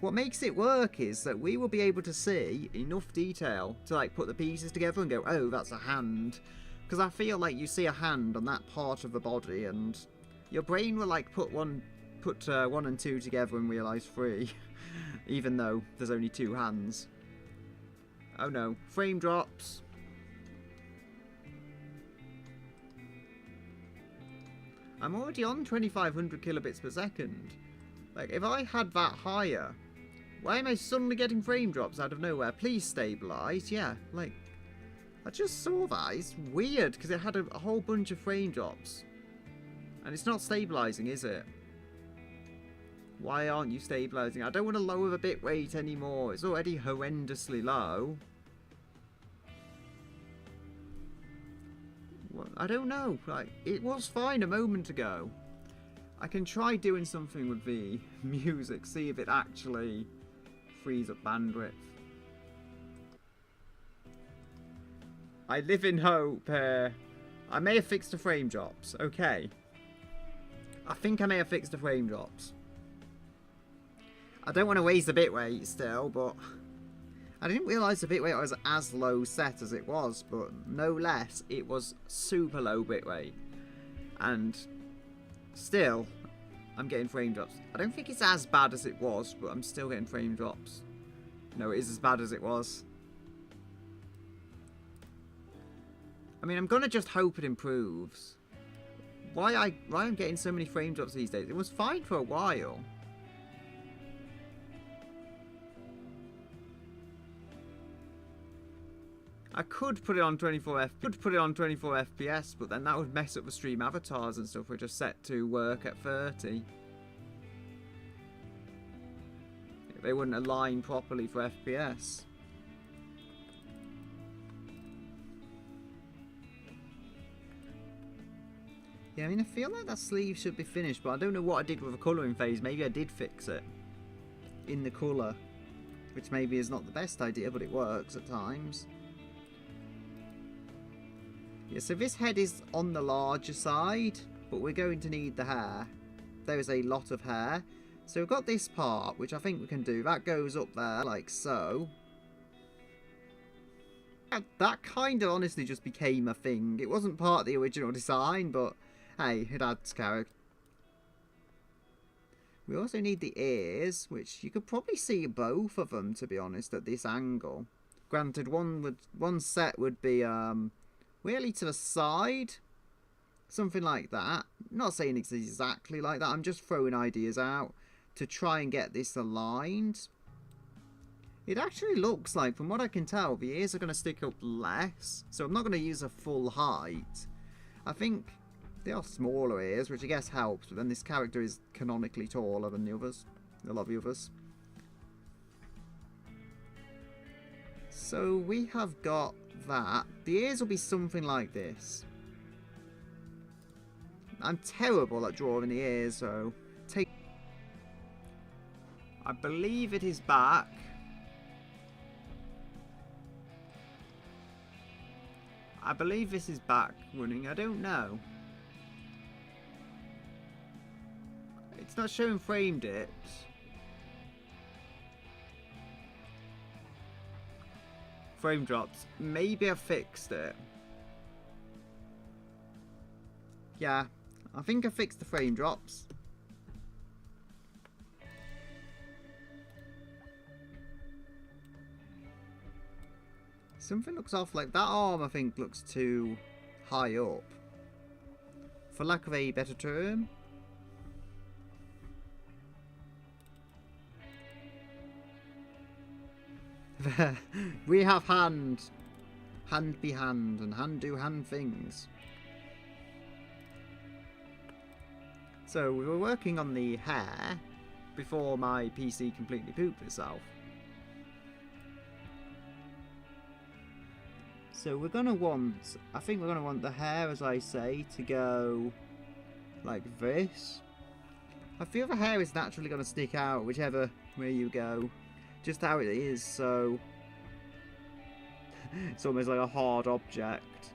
what makes it work is that we will be able to see enough detail to like put the pieces together and go, oh, that's a hand. Because I feel like you see a hand on that part of the body, and your brain will like put one and two together and realise three, even though there's only two hands. Oh no, frame drops. I'm already on 2500 kilobits per second. Like, if I had that higher, why am I suddenly getting frame drops out of nowhere? Please stabilise. Yeah, like, I just saw that. It's weird, because it had a whole bunch of frame drops. And it's not stabilising, is it? Why aren't you stabilising? I don't want to lower the bit rate anymore. It's already horrendously low. I don't know, like, it was fine a moment ago. I can try doing something with the music, see if it actually frees up bandwidth. I live in hope. I may have fixed the frame drops, okay. I think I may have fixed the frame drops. I don't want to waste the bitrate still, but I didn't realise the bitrate was as low set as it was, but no less, it was super low bitrate. And still, I'm getting frame drops. I don't think it's as bad as it was, but I'm still getting frame drops. No, it is as bad as it was. I mean, I'm going to just hope it improves. Why I'm getting so many frame drops these days? It was fine for a while. I could put it on 24 FPS, but then that would mess up the stream avatars and stuff. We're just set to work at 30. They wouldn't align properly for FPS. Yeah, I mean, I feel like that sleeve should be finished, but I don't know what I did with the colouring phase. Maybe I did fix it in the colour, which maybe is not the best idea, but it works at times. Yeah, so this head is on the larger side, but we're going to need the hair. There is a lot of hair. So we've got this part, which I think we can do. That goes up there, like so. That kind of honestly just became a thing. It wasn't part of the original design, but hey, it adds character. We also need the ears, which you could probably see both of them, to be honest, at this angle. Granted, one set would be really to the side, something like that. Not saying it's exactly like that. I'm just throwing ideas out to try and get this aligned. It actually looks like, from what I can tell, the ears are going to stick up less. So I'm not going to use a full height. I think they are smaller ears, which I guess helps. But then this character is canonically taller than the others. A lot of the others. So we have got that. The ears will be something like this. I'm terrible at drawing the ears, so take... I believe it is back. I believe this is back running. I don't know. It's not showing frame dips. Frame drops. Maybe I fixed it. Yeah, I think I fixed the frame drops. Something looks off. Like that arm, I think, looks too high up, for lack of a better term. We have hand be hand, and hand do hand things. So we were working on the hair before my PC completely pooped itself. So we're going to want, I think we're going to want the hair, as I say, to go like this. I feel the hair is naturally going to stick out whichever way you go. Just how it is, so it's almost like a hard object.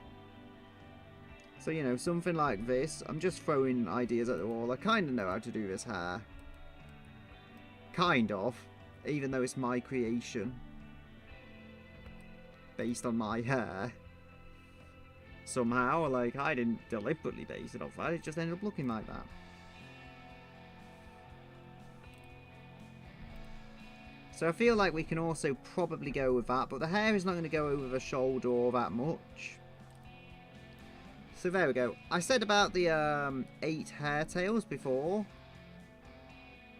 So, you know, something like this. I'm just throwing ideas at the wall. I kind of know how to do this hair. Kind of. Even though it's my creation. Based on my hair. Somehow, like, I didn't deliberately base it off that. It just ended up looking like that. So I feel like we can also probably go with that. But the hair is not going to go over the shoulder all that much. So there we go. I said about the 8 hair tails before.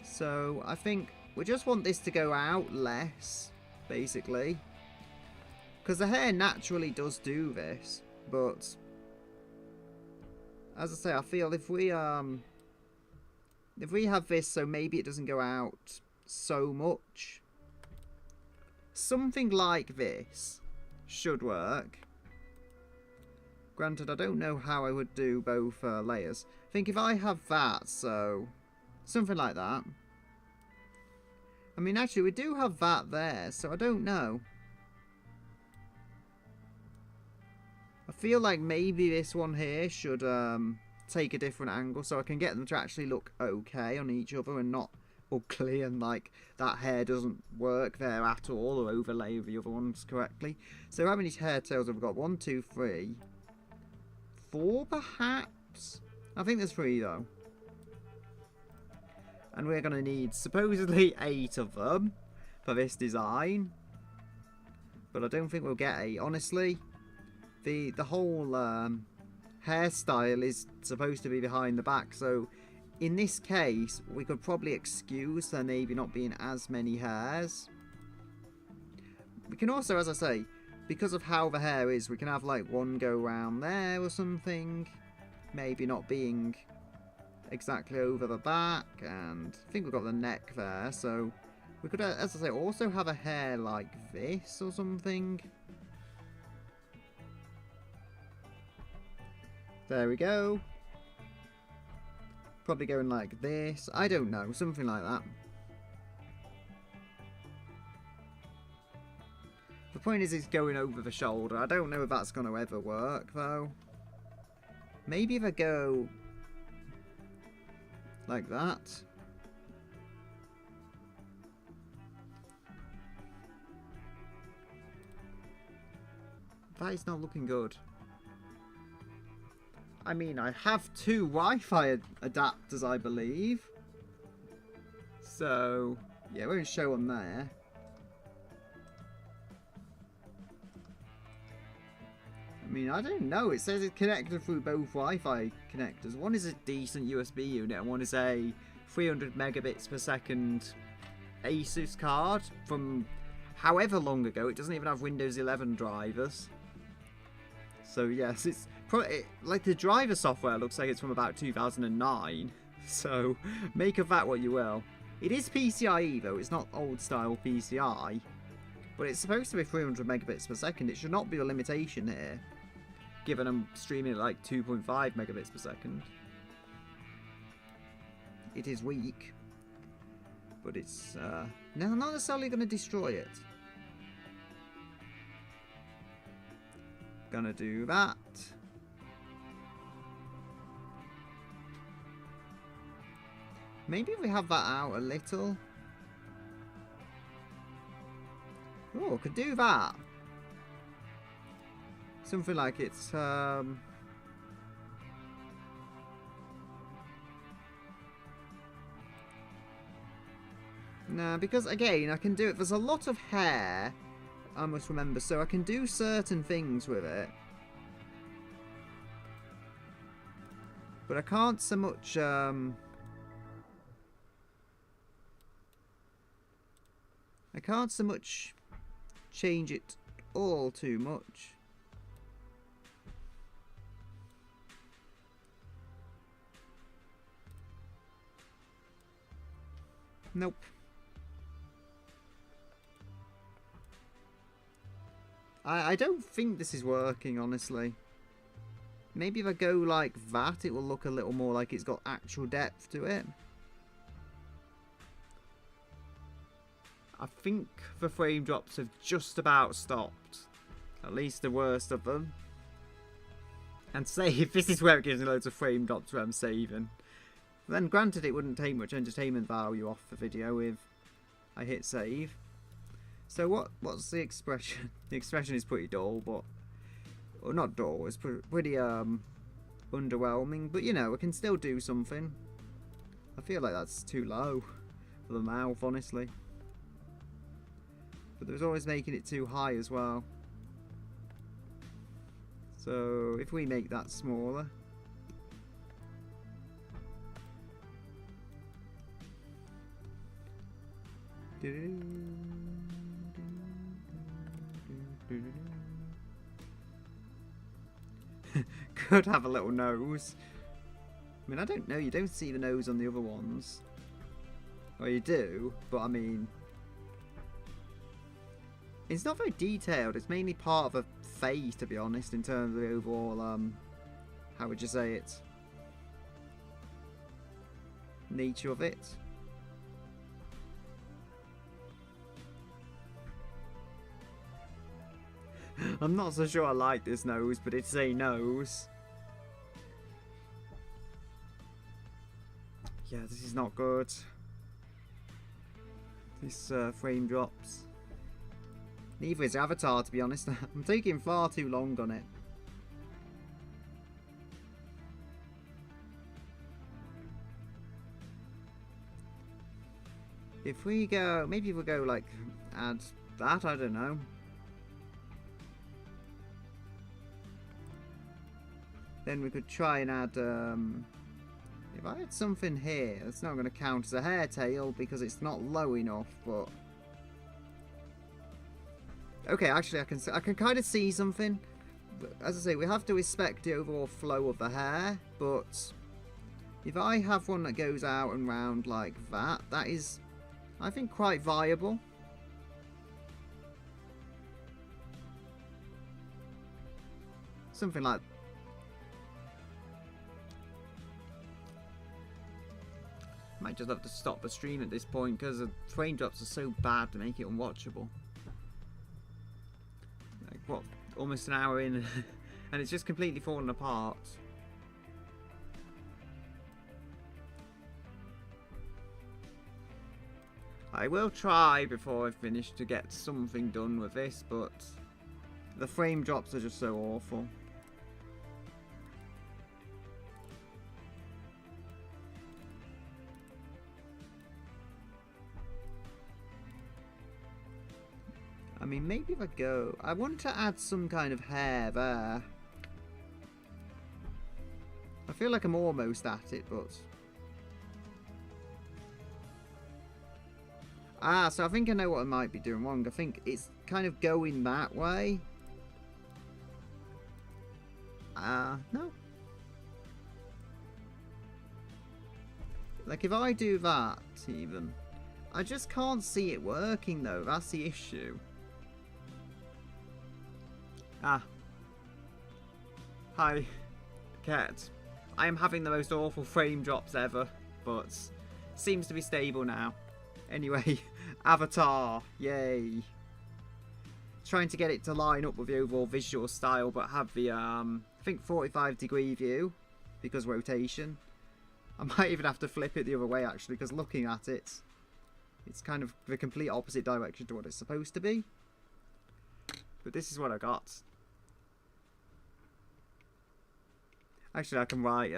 So I think we just want this to go out less, basically. Because the hair naturally does do this. But as I say, I feel if we have this, so maybe it doesn't go out so much. Something like this should work. Granted, I don't know how I would do both layers. I think if I have that, so something like that. I mean, actually, we do have that there, so I don't know. I feel like maybe this one here should take a different angle so I can get them to actually look okay on each other and not ugly and like that hair doesn't work there at all or overlay the other ones correctly. So how many hair tails have we got? 1, 2, 3, 4 perhaps? I think there's 3 though. And we're going to need supposedly 8 of them for this design. But I don't think we'll get 8. Honestly, the whole hairstyle is supposed to be behind the back. So in this case, we could probably excuse there maybe not being as many hairs. We can also, as I say, because of how the hair is, we can have like one go around there or something. Maybe not being exactly over the back. And I think we've got the neck there. So we could, as I say, also have a hair like this or something. There we go. Probably going like this. I don't know. Something like that. The point is it's going over the shoulder. I don't know if that's going to ever work, though. Maybe if I go like that. That is not looking good. I mean, I have 2 Wi-Fi adapters, I believe. So, yeah, we won't show them there. I mean, I don't know. It says it's connected through both Wi-Fi connectors. One is a decent USB unit, and one is a 300 megabits per second Asus card from however long ago. It doesn't even have Windows 11 drivers. So yes, it's probably like the driver software looks like it's from about 2009. So make of that what you will. It is PCIe though. It's not old style PCI, but it's supposed to be 300 megabits per second. It should not be a limitation here, given I'm streaming at like 2.5 megabits per second. It is weak, but it's not necessarily going to destroy it. Gonna do that. Maybe if we have that out a little. Oh, could do that. Something like it's nah, because again I can do it. There's a lot of hair, I must remember, so I can do certain things with it. But I can't so much I can't so much change it all too much. Nope. I don't think this is working, honestly. Maybe if I go like that, it will look a little more like it's got actual depth to it. I think the frame drops have just about stopped. At least the worst of them. And save. This is where it gives me loads of frame drops where I'm saving. Then granted, it wouldn't take much entertainment value off the video if I hit save. So what's the expression? The expression is pretty dull, but... Well, not dull, it's pretty underwhelming. But, you know, I can still do something. I feel like that's too low for the mouth, honestly. But there's always making it too high as well. So, if we make that smaller... Could have a little nose. I mean, I don't know. You don't see the nose on the other ones. Well, you do, but I mean... It's not very detailed. It's mainly part of a face, to be honest, in terms of the overall, how would you say it? Nature of it. I'm not so sure I like this nose, but it's a nose. Yeah, this is not good. This frame drops. Neither is Avatar, to be honest. I'm taking far too long on it. If we go... Maybe if we go, like, add that, I don't know. Then we could try and add, if I had something here, it's not going to count as a hair tail because it's not low enough, but... Okay, actually I can kind of see something. But as I say, we have to respect the overall flow of the hair, but if I have one that goes out and round like that, that is, I think, quite viable. Something like might just have to stop the stream at this point because the frame drops are so bad to make it unwatchable. Like, what, almost an hour in and it's just completely fallen apart. I will try before I finish to get something done with this, but The frame drops are just so awful. I mean, maybe if I go... I want to add some kind of hair there. I feel like I'm almost at it, but... Ah, so I think I know what I might be doing wrong. I think it's kind of going that way. No. Like, if I do that, even... I just can't see it working, though. That's the issue. Ah. Hi, cat. I am having the most awful frame drops ever, but seems to be stable now. Anyway, Avatar, yay. Trying to get it to line up with the overall visual style, but have the, I think 45-degree view, because rotation. I might even have to flip it the other way, actually, because looking at it, it's kind of the complete opposite direction to what it's supposed to be. But this is what I got. Actually, I can write,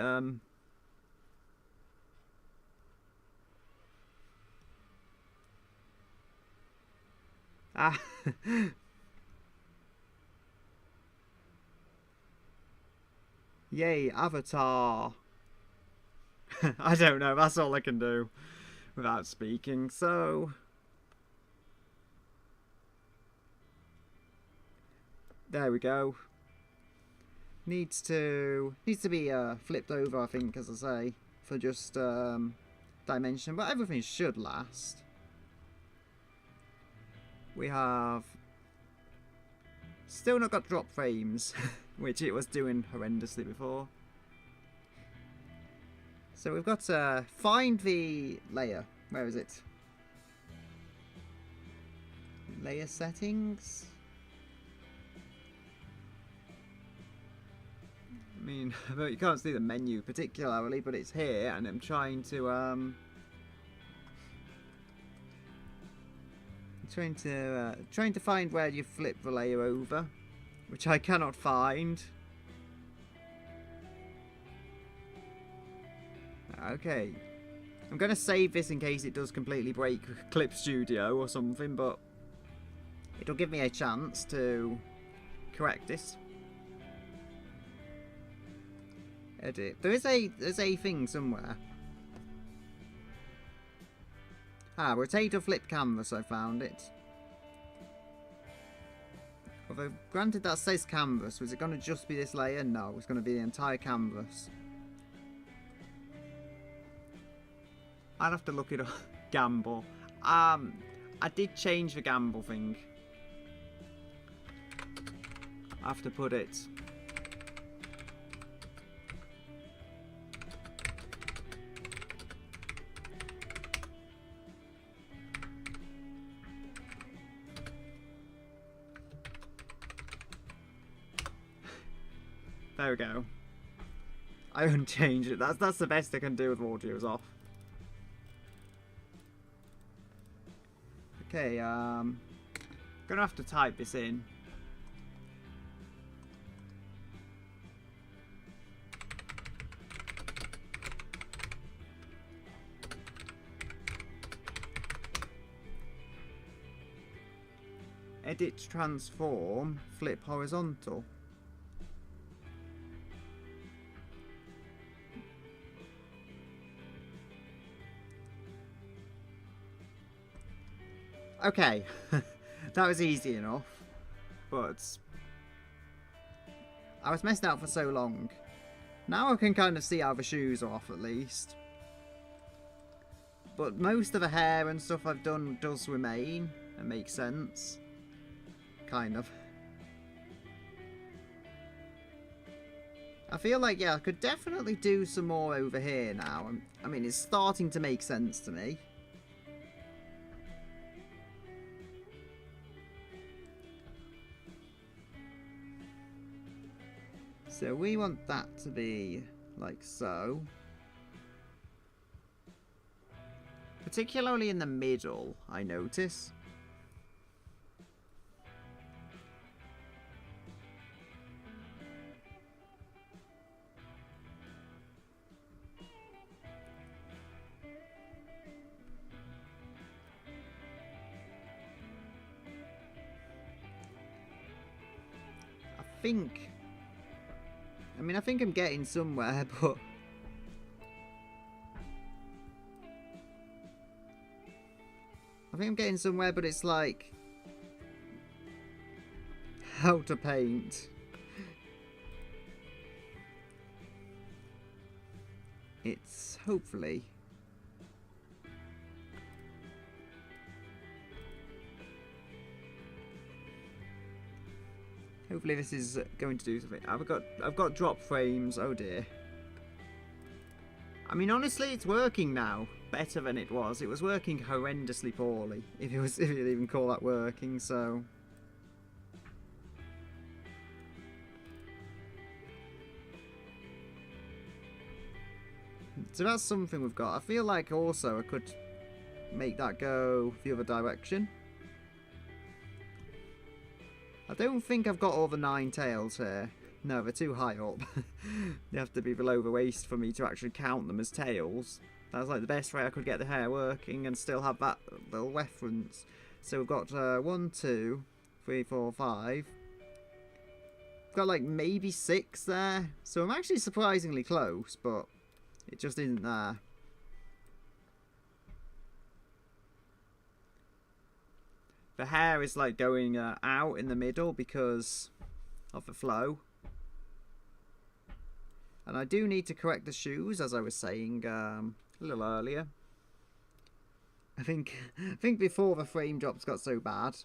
Yay, Avatar. I don't know, that's all I can do without speaking, so... There we go. Needs to be flipped over, I think, as I say, for just dimension, but everything should last. We have still not got drop frames, which it was doing horrendously before. So we've got to find the layer. Where is it? Layer settings? I mean, you can't see the menu particularly, but it's here, and I'm trying to trying to find where you flip the layer over, which I cannot find. Okay, I'm gonna save this in case it does completely break Clip Studio or something, but it'll give me a chance to correct this. Edit. There's a thing somewhere. Ah, rotate or flip canvas, I found it. Although, granted that says canvas, was it going to just be this layer? No, it's going to be the entire canvas. I'd have to look it up. Gamble. I did change the gamble thing. I have to put it... There we go. I unchanged it. That's the best I can do with audio's off. Okay, gonna have to type this in. Edit, transform, flip horizontal. Okay, that was easy enough, but I was messing out for so long. Now I can kind of see how the shoes are off at least. But most of the hair and stuff I've done does remain and makes sense. Kind of. I feel like, yeah, I could definitely do some more over here now. I mean, it's starting to make sense to me. So we want that to be like so. Particularly in the middle, I notice. think... I mean, I think I'm getting somewhere, but... I think I'm getting somewhere, but it's like... how to paint. It's hopefully... hopefully this is going to do something. I've got drop frames. Oh dear. I mean, honestly, it's working now. Better than it was. It was working horrendously poorly. If you'd even call that working, so... So that's something we've got. I feel like also I could make that go the other direction. I don't think I've got all the 9 tails here. No, they're too high up. They have to be below the waist for me to actually count them as tails. That's like the best way I could get the hair working and still have that little reference. So we've got 1, 2, 3, 4, 5. We've got like maybe 6 there. So I'm actually surprisingly close, but it just isn't there. The hair is like going out in the middle because of the flow. And I do need to correct the shoes, as I was saying a little earlier. I think before the frame drops got so bad.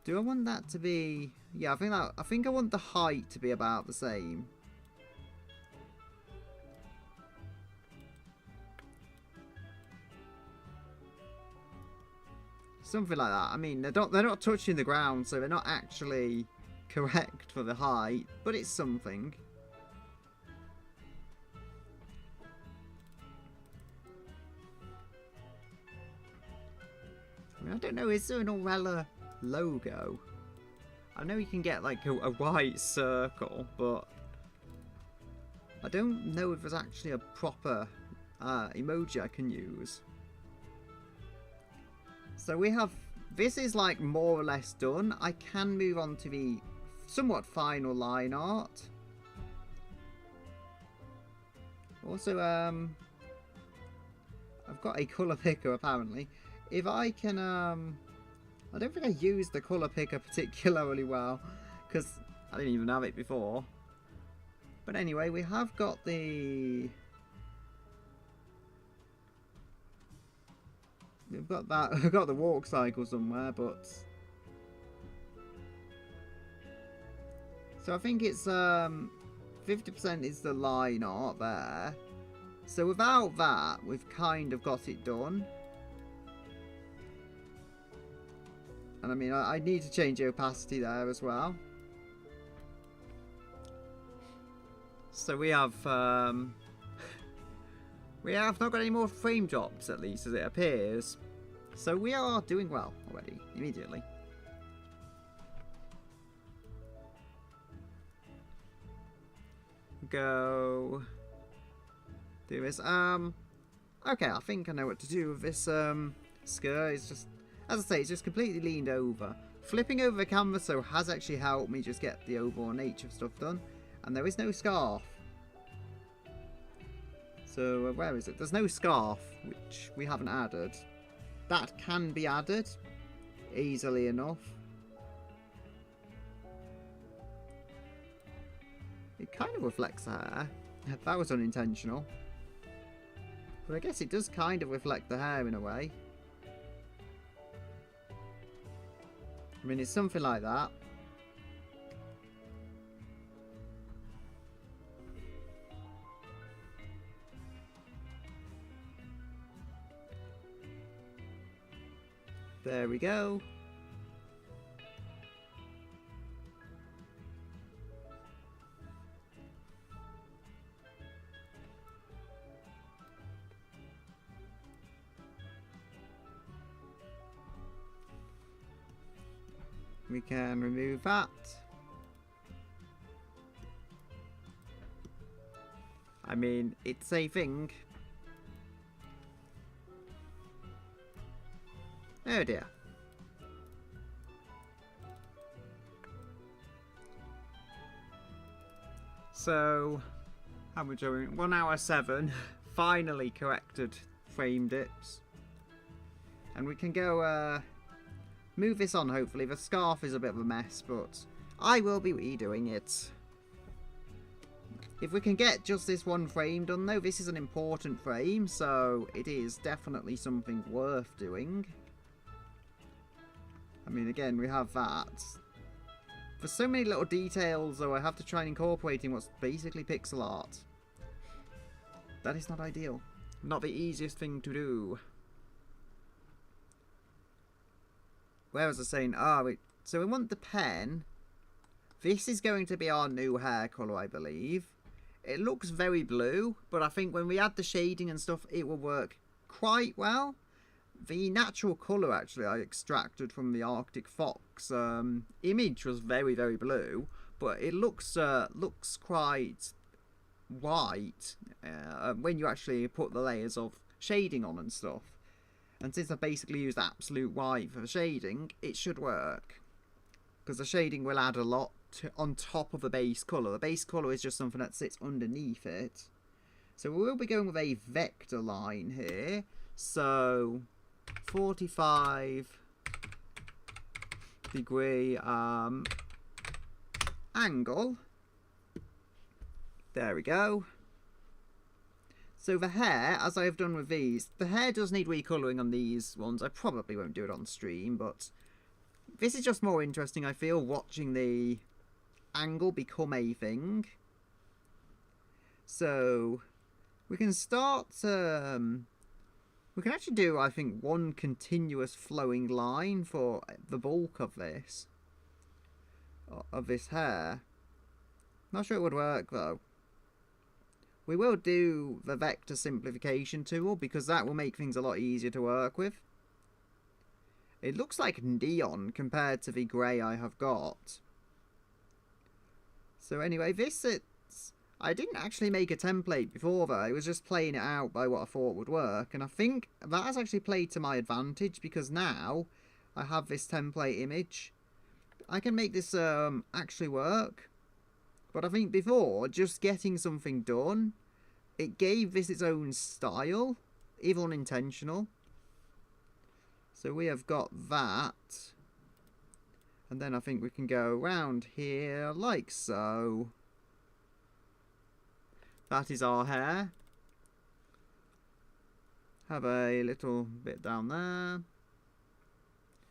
Do I want that to be... yeah, I think I want the height to be about the same. Something like that. I mean, they're not touching the ground, so they're not actually correct for the height, but it's something. I mean, I don't know, is there an Aurella logo? I know you can get like a white circle, but I don't know if there's actually a proper emoji I can use. So we have, this is like more or less done. I can move on to the somewhat final line art. Also, I've got a colour picker apparently. If I can, I don't think I used the colour picker particularly well, because I didn't even have it before. But anyway, we have got the... we've got that. We've got the walk cycle somewhere, but... so I think it's 50% is the line art there. So without that, we've kind of got it done. And I mean, I need to change the opacity there as well. So we have not got any more frame drops, at least as it appears. So we are doing well already, immediately. Go do this. Okay, I think I know what to do with this skirt. It's just, as I say, it's just completely leaned over. Flipping over the canvas so has actually helped me just get the overall nature of stuff done. And there is no scarf. So where is it? There's no scarf, which we haven't added. That can be added easily enough. It kind of reflects the hair. That was unintentional. But I guess it does kind of reflect the hair in a way. I mean, it's something like that. There we go. We can remove that. I mean, it's a thing. Oh dear. So, how much are we? 1 hour 7. Finally corrected frame dips. And we can go move this on, hopefully. The scarf is a bit of a mess, but I will be redoing it. If we can get just this one frame done, though, this is an important frame, so it is definitely something worth doing. I mean, again, we have that. For so many little details, though, I have to try and incorporate in what's basically pixel art. That is not ideal. Not the easiest thing to do. Where was I saying? Wait. So we want the pen. This is going to be our new hair colour, I believe. It looks very blue, but I think when we add the shading and stuff, it will work quite well. The natural colour, actually, I extracted from the Arctic Fox image was very, very blue, but it looks quite white when you actually put the layers of shading on and stuff. And since I basically used absolute white for the shading, it should work. Because the shading will add a lot on top of the base colour. The base colour is just something that sits underneath it. So we will be going with a vector line here. So 45 degree angle. There we go. So the hair, as I have done with these, the hair does need recolouring on these ones. I probably won't do it on stream, but this is just more interesting, I feel, watching the angle become a thing. So we can start, we can actually do, I think, one continuous flowing line for the bulk of this hair. Not sure it would work, though. We will do the vector simplification tool, because that will make things a lot easier to work with. It looks like neon compared to the grey I have got. So anyway, I didn't actually make a template before, though. I was just playing it out by what I thought would work. And I think that has actually played to my advantage, because now I have this template image. I can make this actually work. But I think before, just getting something done, it gave this its own style, even unintentional. So we have got that. And then I think we can go around here like so. That is our hair. Have a little bit down there.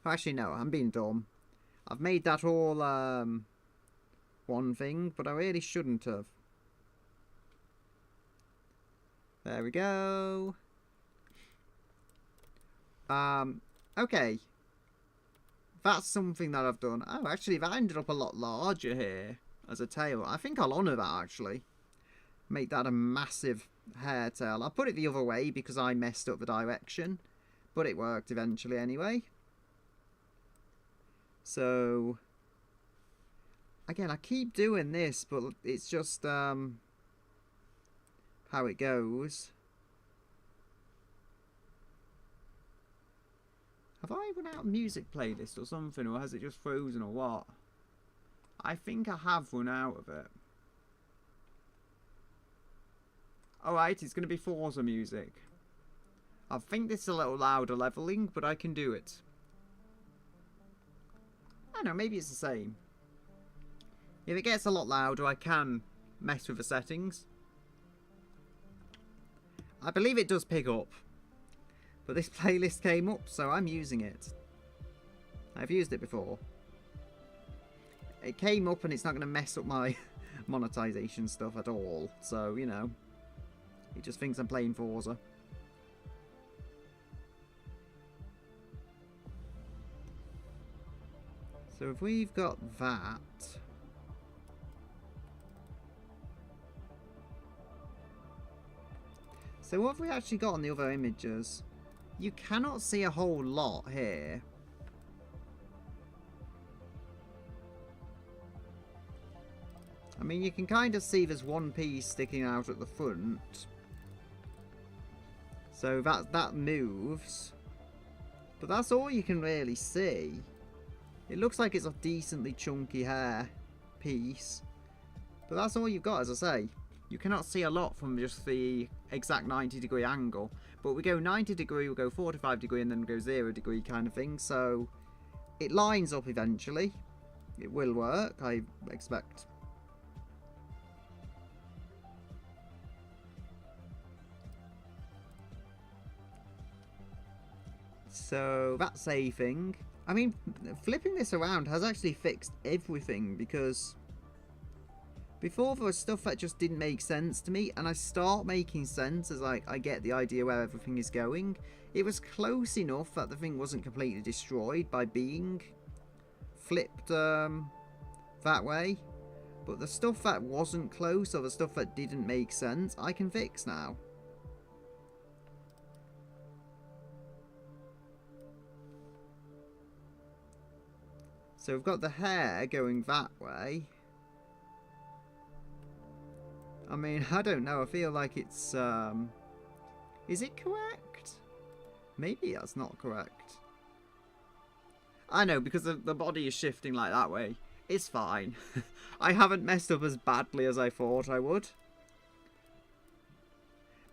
Actually, no, I'm being dumb. I've made that all one thing, but I really shouldn't have. There we go. Okay. That's something that I've done. Oh, actually, that ended up a lot larger here as a tail. I think I'll honour that, actually. Make that a massive hair tail. I'll put it the other way because I messed up the direction. But it worked eventually anyway. So again, I keep doing this, but it's just how it goes. Have I run out of music playlist or something, or has it just frozen or what? I think I have run out of it. Alright, it's going to be Forza music. I think this is a little louder leveling, but I can do it. I don't know, maybe it's the same. If it gets a lot louder, I can mess with the settings. I believe it does pick up. But this playlist came up, so I'm using it. I've used it before. It came up and it's not going to mess up my monetization stuff at all. So, you know, it just thinks I'm playing Forza. So if we've got that... So what have we actually got on the other images? You cannot see a whole lot here. I mean, you can kind of see there's one piece sticking out at the front. So that moves. But that's all you can really see. It looks like it's a decently chunky hair piece. But that's all you've got, as I say. You cannot see a lot from just the exact 90-degree angle. But we go 90 degree, we go 45 degree, and then we go 0 degree kind of thing. So it lines up eventually. It will work, I expect. So that's a thing. I mean, flipping this around has actually fixed everything, because before there was stuff that just didn't make sense to me, and I start making sense as I get the idea where everything is going. It was close enough that the thing wasn't completely destroyed by being flipped that way. But the stuff that wasn't close, or the stuff that didn't make sense, I can fix now. So we've got the hair going that way. I mean, I don't know. I feel like it's... is it correct? Maybe that's not correct. I know, because the body is shifting like that way. It's fine. I haven't messed up as badly as I thought I would.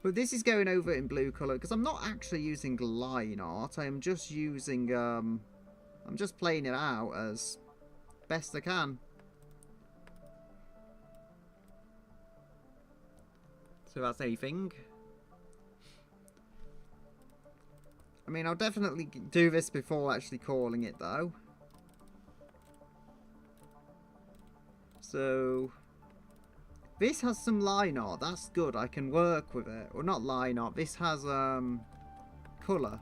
But this is going over in blue colour, because I'm not actually using line art. I am just using... I'm just playing it out as best I can. So that's a thing. I mean, I'll definitely do this before actually calling it, though. So this has some line art. That's good. I can work with it. Or not line art. This has colour.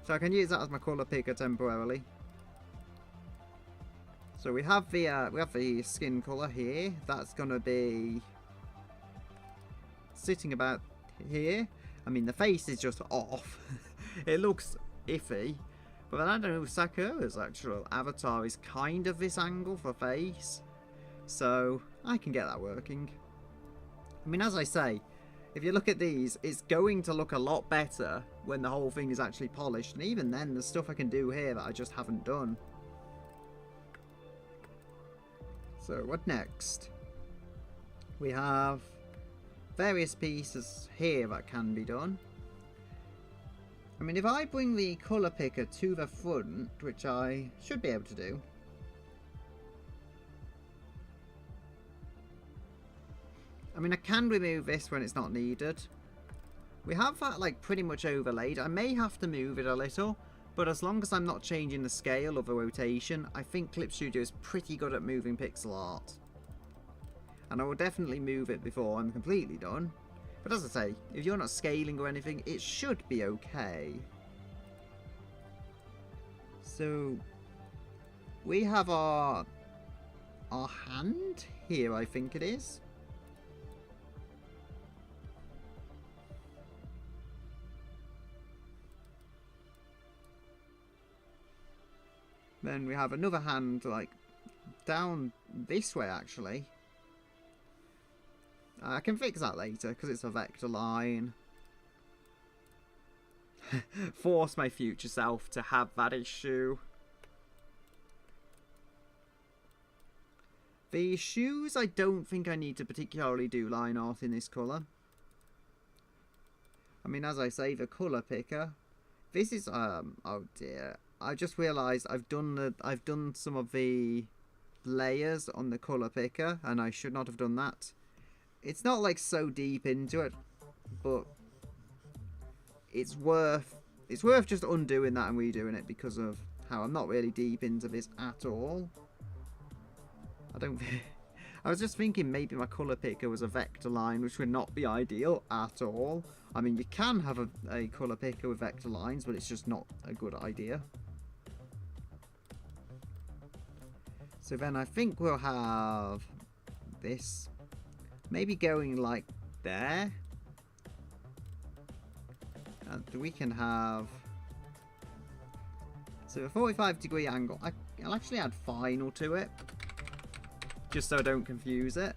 So I can use that as my colour picker temporarily. So we have the skin colour here. That's gonna be sitting about here. I mean, the face is just off. It looks iffy. But then I don't know, Sakura's actual avatar is kind of this angle for face. So I can get that working. I mean, as I say, if you look at these, it's going to look a lot better when the whole thing is actually polished. And even then, there's stuff I can do here that I just haven't done. So what next? We have various pieces here that can be done. I mean, if I bring the colour picker to the front, which I should be able to do. I mean, I can remove this when it's not needed. We have that, like, pretty much overlaid. I may have to move it a little, but as long as I'm not changing the scale of the rotation, I think Clip Studio is pretty good at moving pixel art. And I will definitely move it before I'm completely done. But as I say, if you're not scaling or anything, it should be okay. So we have our hand here, I think it is. Then we have another hand, like, down this way, actually. I can fix that later, because it's a vector line. Force my future self to have that issue. The shoes, I don't think I need to particularly do line art in this colour. I mean, as I say, the colour picker. This is, oh dear. I just realised I've done some of the layers on the colour picker, and I should not have done that. It's not like so deep into it, but it's worth just undoing that and redoing it, because of how I'm not really deep into this at all. I was just thinking maybe my colour picker was a vector line, which would not be ideal at all. I mean, you can have a colour picker with vector lines, but it's just not a good idea. So then I think we'll have this maybe going like there. And we can have... So a 45-degree angle. I'll actually add final to it, just so I don't confuse it.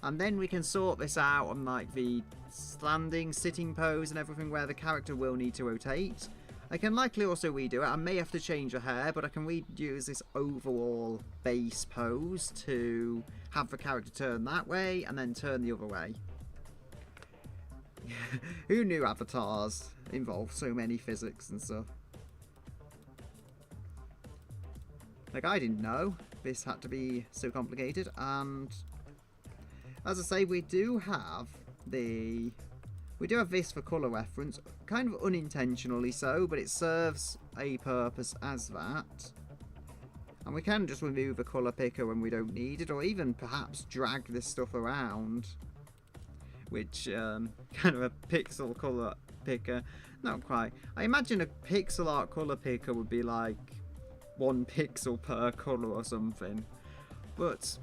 And then we can sort this out on like the standing, sitting pose and everything, where the character will need to rotate. I can likely also redo it. I may have to change the hair, but I can reuse this overall base pose to have the character turn that way and then turn the other way. Who knew avatars involve so many physics and stuff? Like, I didn't know this had to be so complicated. And as I say, we do have this for colour reference, kind of unintentionally so, but it serves a purpose as that. And we can just remove a colour picker when we don't need it, or even perhaps drag this stuff around. Which, kind of a pixel colour picker. Not quite. I imagine a pixel art colour picker would be like 1 pixel per colour or something. But,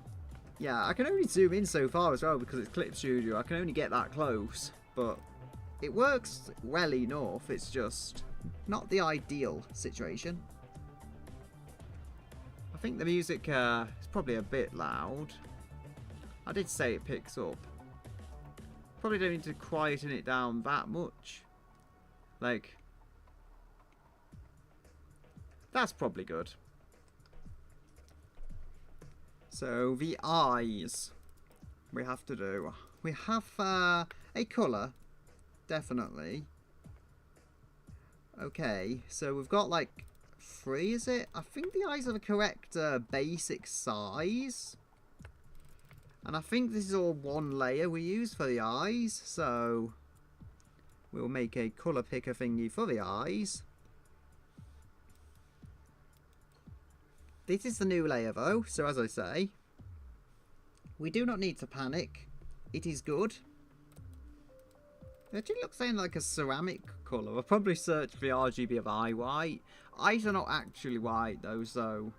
yeah, I can only zoom in so far as well because it's Clip Studio. I can only get that close. But it works well enough. It's just not the ideal situation. I think the music is probably a bit loud. I did say it picks up. Probably don't need to quieten it down that much. Like, that's probably good. So the eyes we have to do. We have a colour, definitely. Okay, so we've got like 3, is it? I think the eyes are the correct basic size. And I think this is all 1 layer we use for the eyes, so we'll make a colour picker thingy for the eyes. This is the new layer though, so as I say, we do not need to panic. It is good. It actually looks like a ceramic colour. I'll probably search for the RGB of eye white. Eyes are not actually white though, so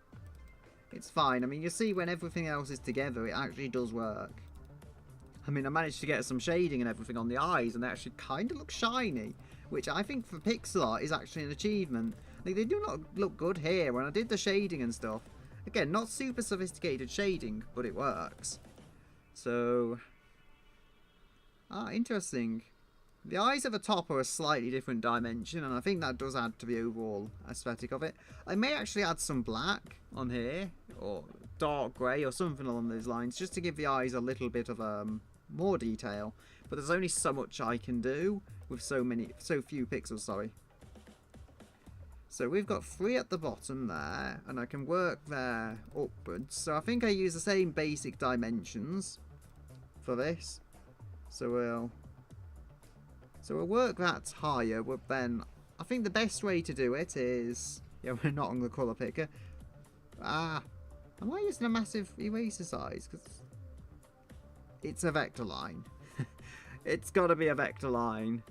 it's fine. I mean, you see when everything else is together, it actually does work. I mean, I managed to get some shading and everything on the eyes, and they actually kind of look shiny, which I think for pixel art is actually an achievement. Like, they do not look good here. When I did the shading and stuff, again, not super sophisticated shading, but it works. So, interesting. The eyes at the top are a slightly different dimension, and I think that does add to the overall aesthetic of it. I may actually add some black on here, or dark grey, or something along those lines, just to give the eyes a little bit of more detail. But there's only so much I can do with so few pixels, sorry. So we've got 3 at the bottom there, and I can work there upwards. So I think I use the same basic dimensions for this. So we'll work that higher, but then I think the best way to do it is... Yeah, we're not on the colour picker. Am I using a massive eraser size? Because it's a vector line. It's got to be a vector line.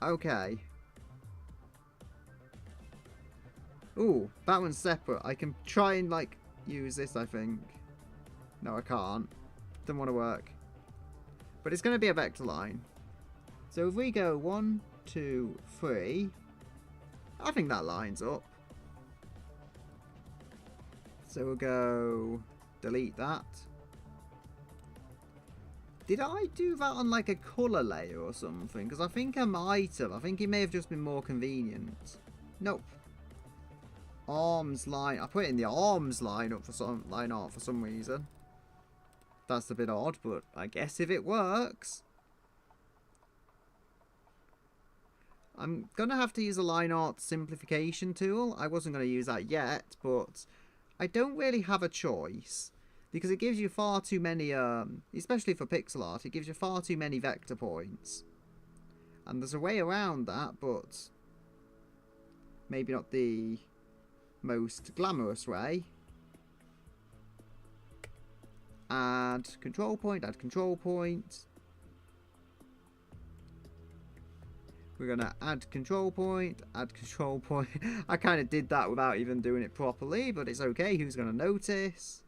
Okay. Ooh, that one's separate. I can try and, like, use this, I think. No, I can't. Doesn't want to work. But it's going to be a vector line. So if we go 1, 2, 3, I think that lines up. So we'll go delete that. Did I do that on like a colour layer or something? Because I think I might have. I think it may have just been more convenient. Nope. Arms line. I put it in the arms line up for line art for some reason. That's a bit odd, but I guess if it works. I'm going to have to use a line art simplification tool. I wasn't going to use that yet, but I don't really have a choice. Because it gives you far too many, especially for pixel art, it gives you far too many vector points. And there's a way around that, but maybe not the most glamorous way. Add control point, add control point. We're going to add control point, add control point. I kind of did that without even doing it properly, but it's okay. Who's going to notice?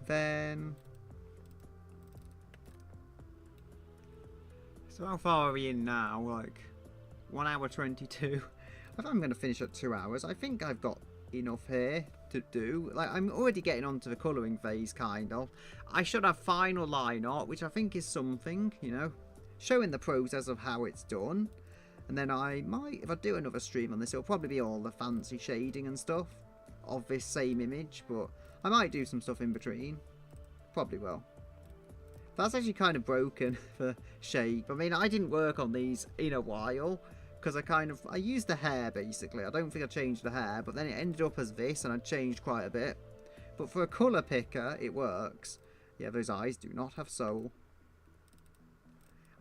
Then... So how far are we in now? Like 1 hour 22. I think I'm going to finish at 2 hours. I think I've got enough here. to do. Like, I'm already getting onto the colouring phase, kind of. I should have final line art, which I think is something, you know, showing the process of how it's done. And then I might, if I do another stream on this, it'll probably be all the fancy shading and stuff of this same image, but I might do some stuff in between. Probably will. That's actually kind of broken for shape. I mean, I didn't work on these in a while, because I used the hair, basically. I don't think I changed the hair, but then it ended up as this, and I changed quite a bit. But for a colour picker, it works. Yeah, those eyes do not have soul.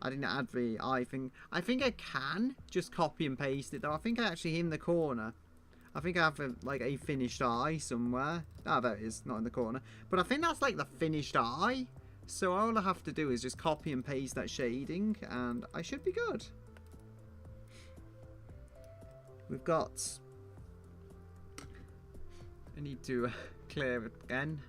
I didn't add the eye thing. I think I can just copy and paste it, though. I think I actually, in the corner, I think I have, like, a finished eye somewhere. Ah, there it is. Not in the corner. But I think that's, like, the finished eye. So all I have to do is just copy and paste that shading, and I should be good. We've got... I need to clear it again.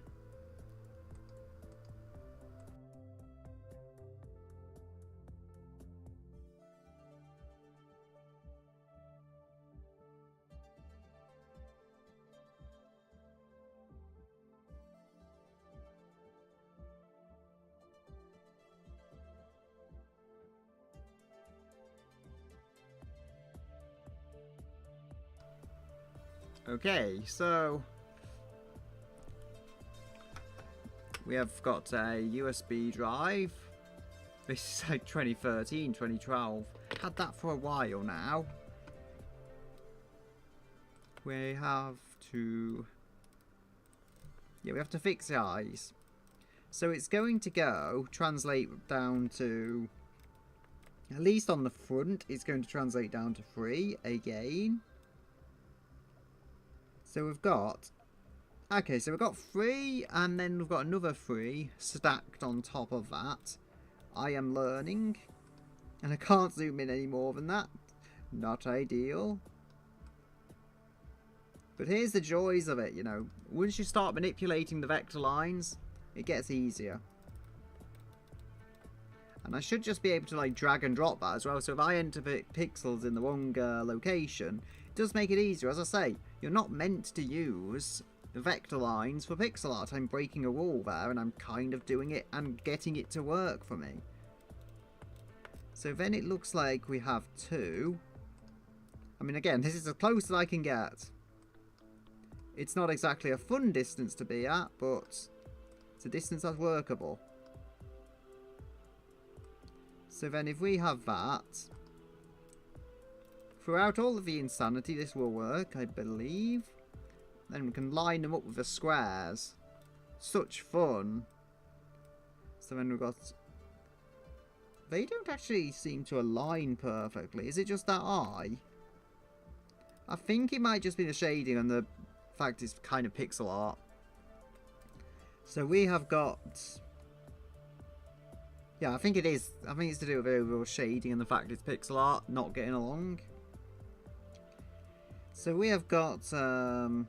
Okay, so we have got a USB drive. This is like 2013, 2012. Had that for a while now. We have to... yeah, we have to fix the eyes. So it's going to go, translate down to... at least on the front, it's going to translate down to 3 again. So we've got... okay, so we've got 3, and then we've got another 3 stacked on top of that. I am learning. And I can't zoom in any more than that. Not ideal. But here's the joys of it, you know. Once you start manipulating the vector lines, it gets easier. And I should just be able to, like, drag and drop that as well. So if I enter pixels in the wrong location, it does make it easier. As I say, you're not meant to use the vector lines for pixel art. I'm breaking a rule there, and I'm kind of doing it and getting it to work for me. So then it looks like we have 2. I mean, again, this is as close as I can get. It's not exactly a fun distance to be at, but it's a distance that's workable. So then if we have that, throughout all of the insanity, this will work, I believe. Then we can line them up with the squares. Such fun. So then we've got... they don't actually seem to align perfectly. Is it just that eye? I think it might just be the shading and the fact it's kind of pixel art. So we have got... yeah, I think it is. I think it's to do with overall shading and the fact it's pixel art not getting along. So we have got 1,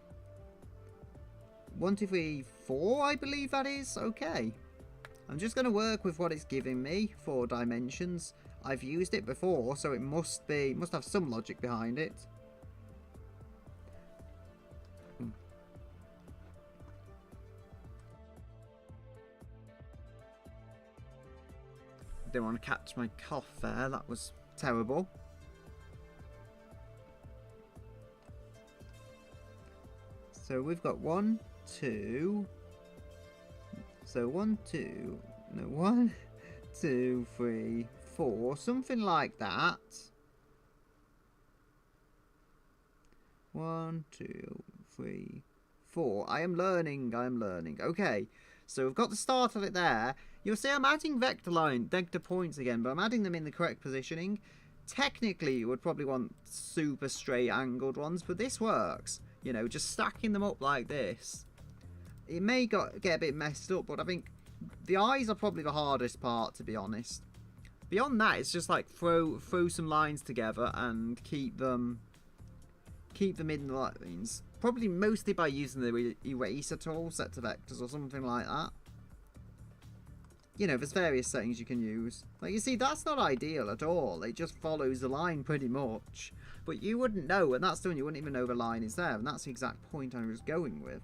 2, 3, 4, I believe that is. Okay. I'm just going to work with what it's giving me for dimensions. I've used it before, so it must have some logic behind it. Didn't want to catch my cough there. That was terrible. So we've got 1, 2. So 1, 2. No, 1, 2, 3, 4. Something like that. 1, 2, 3, 4. I am learning. I am learning. Okay. So we've got the start of it there. You'll see I'm adding vector points again, but I'm adding them in the correct positioning. Technically, you would probably want super straight angled ones, but this works. You know, just stacking them up like this. It may get a bit messed up, but I think the eyes are probably the hardest part, to be honest. Beyond that, it's just like throw some lines together and keep them in the lines. Probably mostly by using the eraser tool, set to vectors or something like that. you know, there's various settings you can use. Like, you see, that's not ideal at all. It just follows the line pretty much. But you wouldn't know, and that's the one you wouldn't even know the line is there. And that's the exact point I was going with.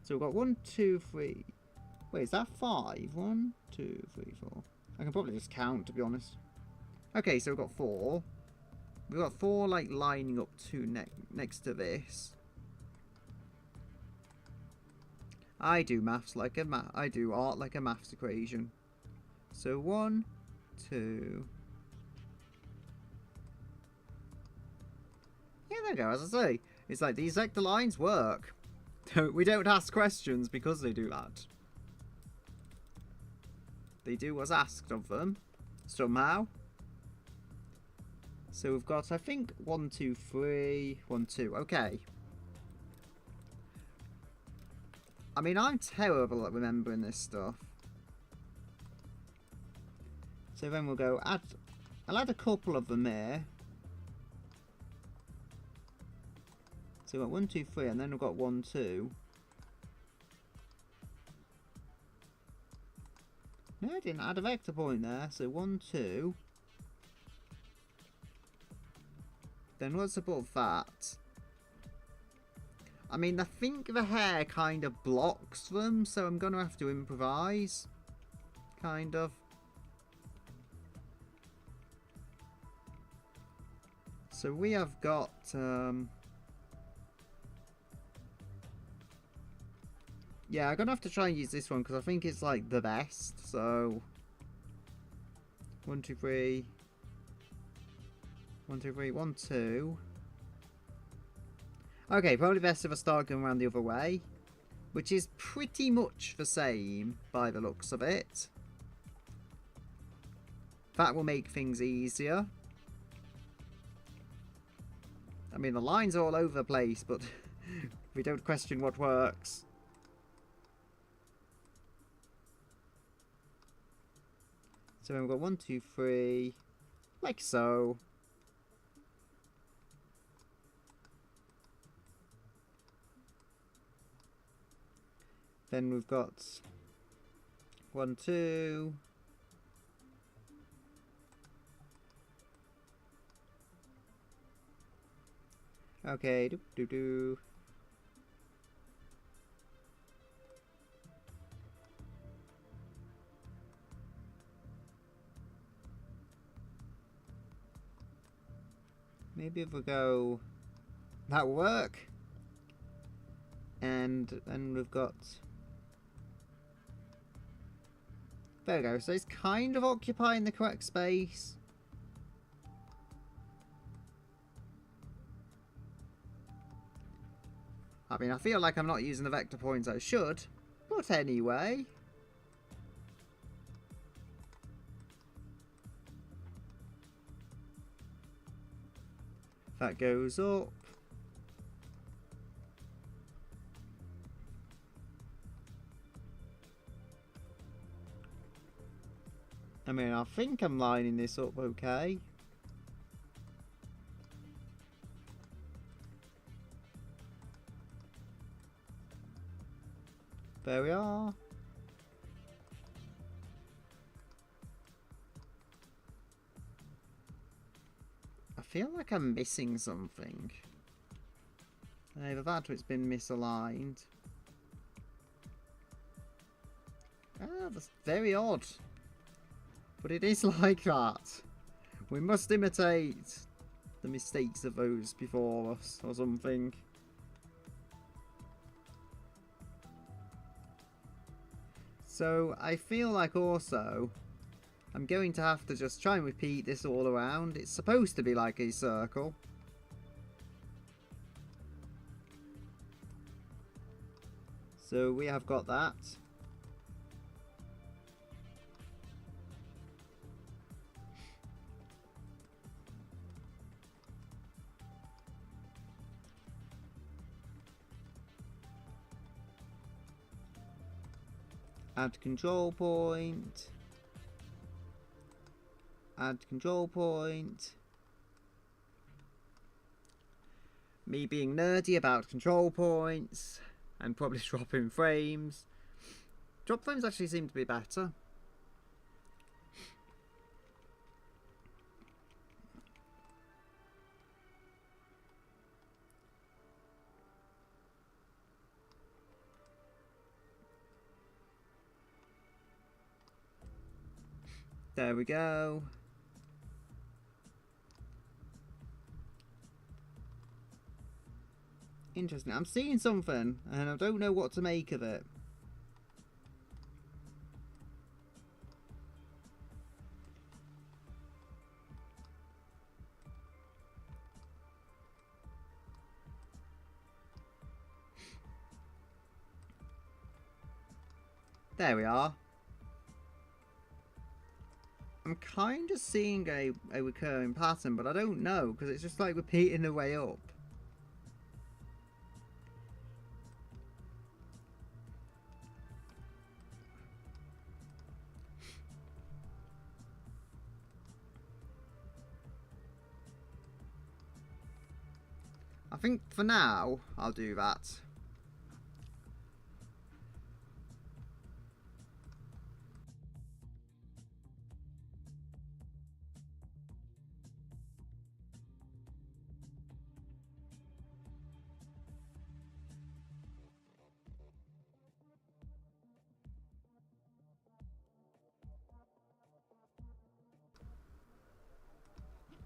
So we've got 1, 2, 3. Wait, is that 5? 1, 2, 3, 4. I can probably just count, to be honest. Okay, so we've got 4. We've got 4, like, lining up to next to this. I do maths like a I do art like a maths equation. So 1, 2. Yeah, there we go. As I say, it's like these sector lines work. We don't ask questions because they do that. They do what's asked of them somehow. So we've got, I think, 1, 2, 3, 1, 2. Okay. I mean, I'm terrible at remembering this stuff. So then we'll go add... I'll add a couple of them here. So we've got 1, 2, 3, and then we've got 1, 2. No, I didn't add a vector point there. So 1, 2. Then what's above that? I mean, I think the hair kind of blocks them, so I'm going to have to improvise. Kind of. So we have got... yeah, I'm going to have to try and use this one, because I think it's, like, the best. So... 1, 2, 3... 1, 2, 3, 1, 2... Okay, probably best if I start going around the other way. Which is pretty much the same by the looks of it. That will make things easier. I mean, the lines are all over the place, but we don't question what works. So we've got 1, 2, 3, like so. Then we've got 1, 2. Okay, do. Maybe if we go, that'll work. And then we've got, there we go. So it's kind of occupying the correct space. I mean, I feel like I'm not using the vector points I should, but anyway. That goes up. I mean, I think I'm lining this up okay. There we are. I feel like I'm missing something. Either that or it's been misaligned. Ah, that's very odd. But it is like that. We must imitate the mistakes of those before us or something. So I feel like also I'm going to have to just try and repeat this all around. It's supposed to be like a circle. So we have got that. Add control point. Add control point. Me being nerdy about control points and probably dropping frames. Drop frames actually seem to be better. There we go. Interesting. I'm seeing something, and I don't know what to make of it. There we are. I'm kind of seeing a recurring pattern, but I don't know, because it's just like repeating the way up. I think for now, I'll do that.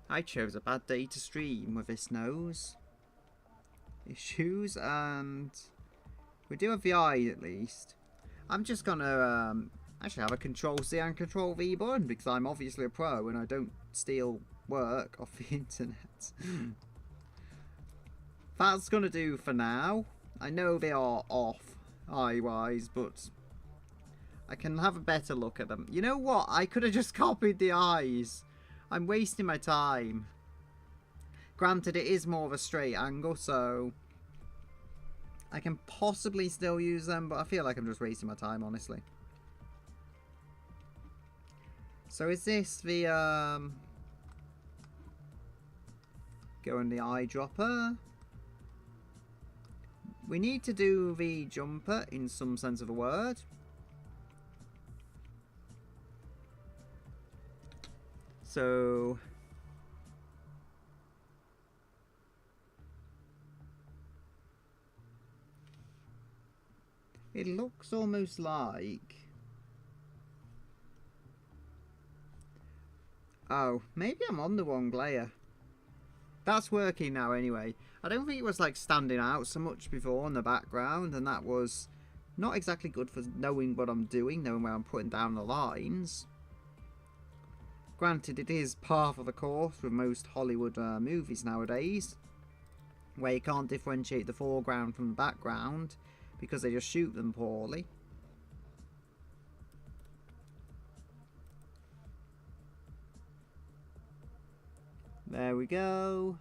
I chose a bad day to stream with this nose. Issues, and we do have the eye at least. I'm just gonna actually have a Control C and Control V button because I'm obviously a pro and I don't steal work off the internet. That's gonna do for now. I know they are off eye-wise, but I can have a better look at them. You know what? I could have just copied the eyes. I'm wasting my time. Granted, it is more of a straight angle, so I can possibly still use them, but I feel like I'm just wasting my time, honestly. So is this the, go in the eyedropper? We need to do the jumper in some sense of a word. So it looks almost like, oh, maybe I'm on the wrong layer. That's working now anyway. I don't think it was like standing out so much before in the background, and that was not exactly good for knowing what I'm doing, knowing where I'm putting down the lines. Granted, it is par of the course with most Hollywood movies nowadays, where you can't differentiate the foreground from the background because they just shoot them poorly. There we go.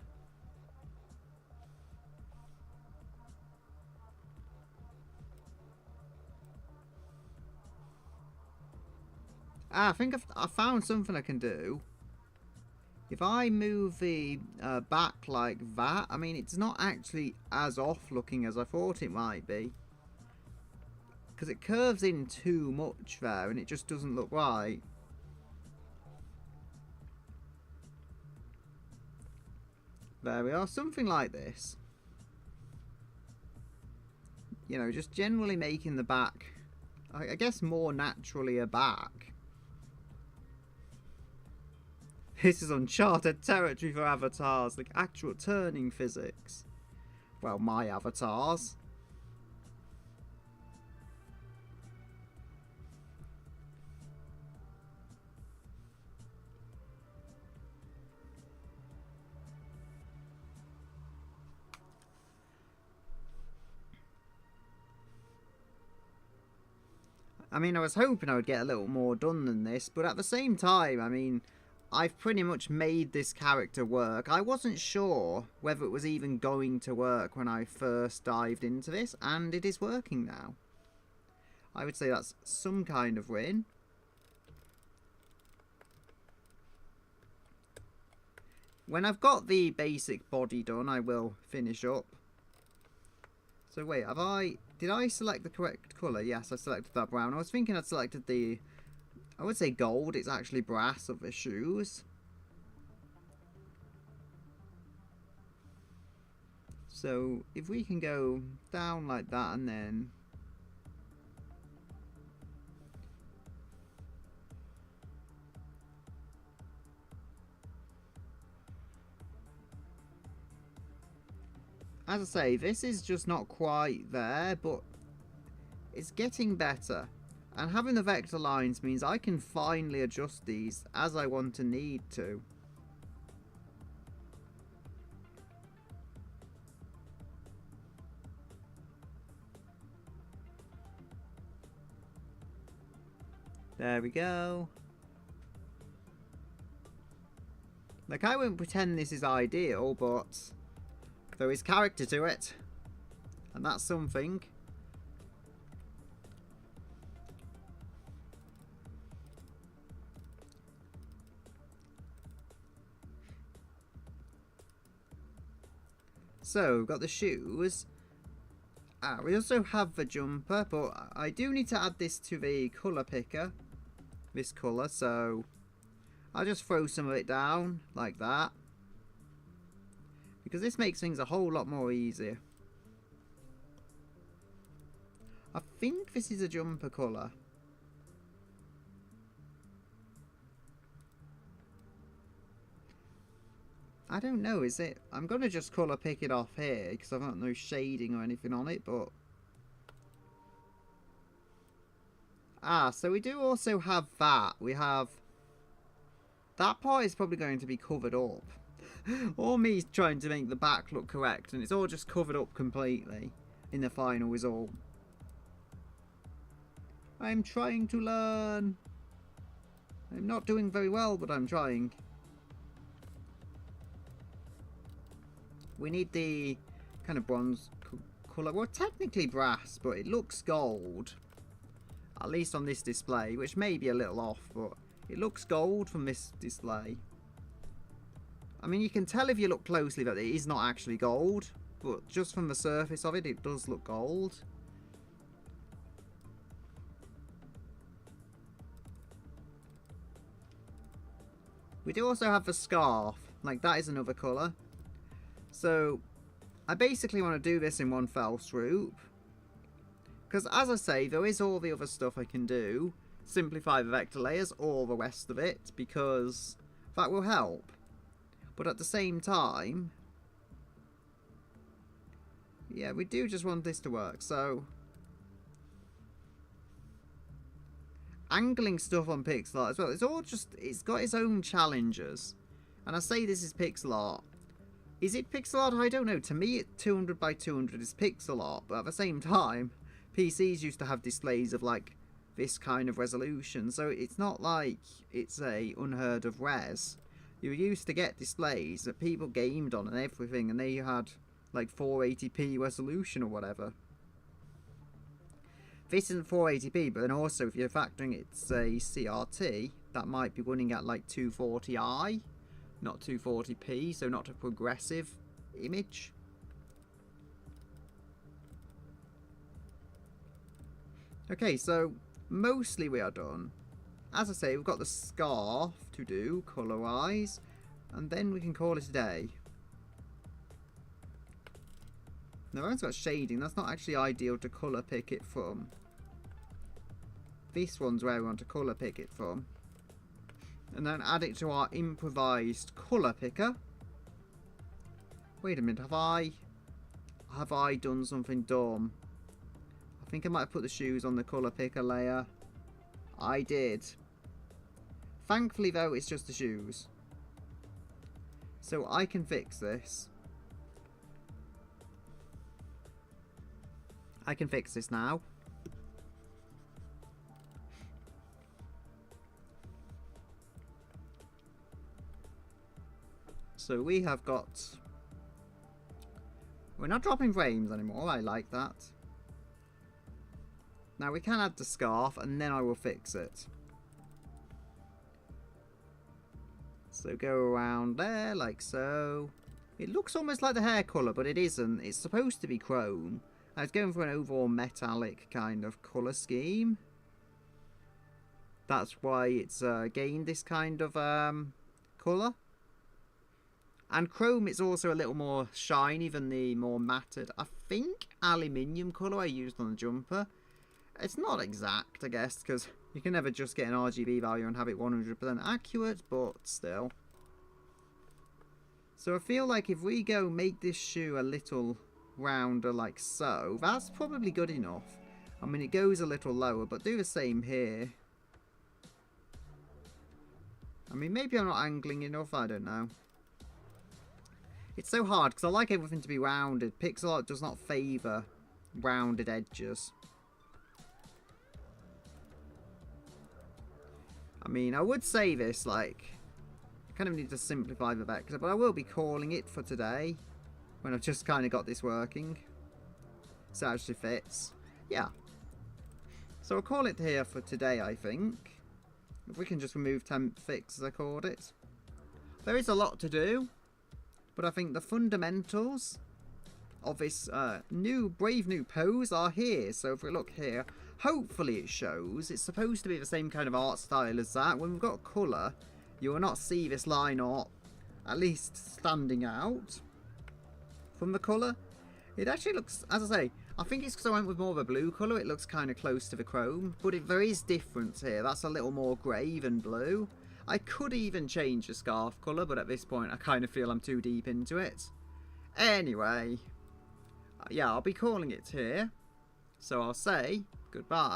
I think I found something I can do. If I move the back like that, I mean, it's not actually as off looking as I thought it might be. Because it curves in too much there and it just doesn't look right. There we are, something like this. You know, just generally making the back, I guess, more naturally a back. This is uncharted territory for avatars, like actual turning physics. Well, my avatars. I mean, I was hoping I would get a little more done than this, but at the same time, I mean, I've pretty much made this character work. I wasn't sure whether it was even going to work when I first dived into this, and it is working now. I would say that's some kind of win. When I've got the basic body done, I will finish up. So wait, have I... Did I select the correct colour? Yes, I selected that brown. I was thinking I'd selected the... I would say gold. It's actually brass of the shoes. So, if we can go down like that and then... As I say, this is just not quite there, but it's getting better. And having the vector lines means I can finally adjust these as I want to need to. There we go. Like, I won't pretend this is ideal, but there is character to it. And that's something. So, we've got the shoes. We also have the jumper, but I do need to add this to the colour picker. This colour, so I'll just throw some of it down, like that. Because this makes things a whole lot more easier. I think this is a jumper colour. I don't know, is it? I'm going to just colour pick it off here, because I've got no shading or anything on it, but... Ah, so we do also have that. We have... That part is probably going to be covered up. Or me trying to make the back look correct, and it's all just covered up completely in the final result. I'm trying to learn. I'm not doing very well, but I'm trying. We need the kind of bronze colour. Well, technically brass, but it looks gold. At least on this display, which may be a little off, but it looks gold from this display. I mean, you can tell if you look closely that it is not actually gold, but just from the surface of it, it does look gold. We do also have the scarf. Like, that is another colour. So, I basically want to do this in one fell swoop. Because, as I say, there is all the other stuff I can do. Simplify the vector layers, all the rest of it, because that will help. But at the same time... Yeah, we do just want this to work, so... Angling stuff on pixel art as well. It's all just... It's got its own challenges. And I say this is pixel art. Is it pixel art? I don't know. To me, 200 by 200 is pixel art. But at the same time, PCs used to have displays of, like, this kind of resolution. So it's not like it's a unheard of res. You used to get displays that people gamed on and everything. And they had, like, 480p resolution or whatever. This isn't 480p, but then also if you're factoring it's a CRT, that might be running at, like, 240i. Not 240p, so not a progressive image. Okay, so mostly we are done. As I say, we've got the scarf to do, colorise, and then we can call it a day. Now, it's got shading. That's not actually ideal to colour pick it from. This one's where we want to colour pick it from. And then add it to our improvised colour picker. Wait a minute, have I done something dumb? I think I might have put the shoes on the colour picker layer. I did. Thankfully though, it's just the shoes. So I can fix this. I can fix this now. So we have got... We're not dropping frames anymore, I like that. Now we can add the scarf and then I will fix it. So go around there like so. It looks almost like the hair colour, but it isn't. It's supposed to be chrome. I was going for an overall metallic kind of colour scheme. That's why it's gained this kind of colour. And chrome is also a little more shiny than the more matted, I think, aluminium colour I used on the jumper. It's not exact, I guess, because you can never just get an RGB value and have it 100% accurate, but still. So I feel like if we go make this shoe a little rounder like so, that's probably good enough. I mean, it goes a little lower, but do the same here. I mean, maybe I'm not angling enough, I don't know. It's so hard, because I like everything to be rounded. Pixel art does not favour rounded edges. I mean, I would say this, like, I kind of need to simplify the vector, but I will be calling it for today, when I've just kind of got this working. So it actually fits. Yeah. So I'll call it here for today, I think. If we can just remove temp fix, as I called it. There is a lot to do, but I think the fundamentals of this brave new pose are here. So if we look here, hopefully it shows. It's supposed to be the same kind of art style as that. When we've got colour, you will not see this line art at least standing out from the colour. It actually looks, as I say, I think it's because I went with more of a blue colour. It looks kind of close to the chrome, but there is difference here. That's a little more grey than blue. I could even change the scarf colour, but at this point I kind of feel I'm too deep into it. Anyway, yeah, I'll be calling it here. So I'll say goodbye.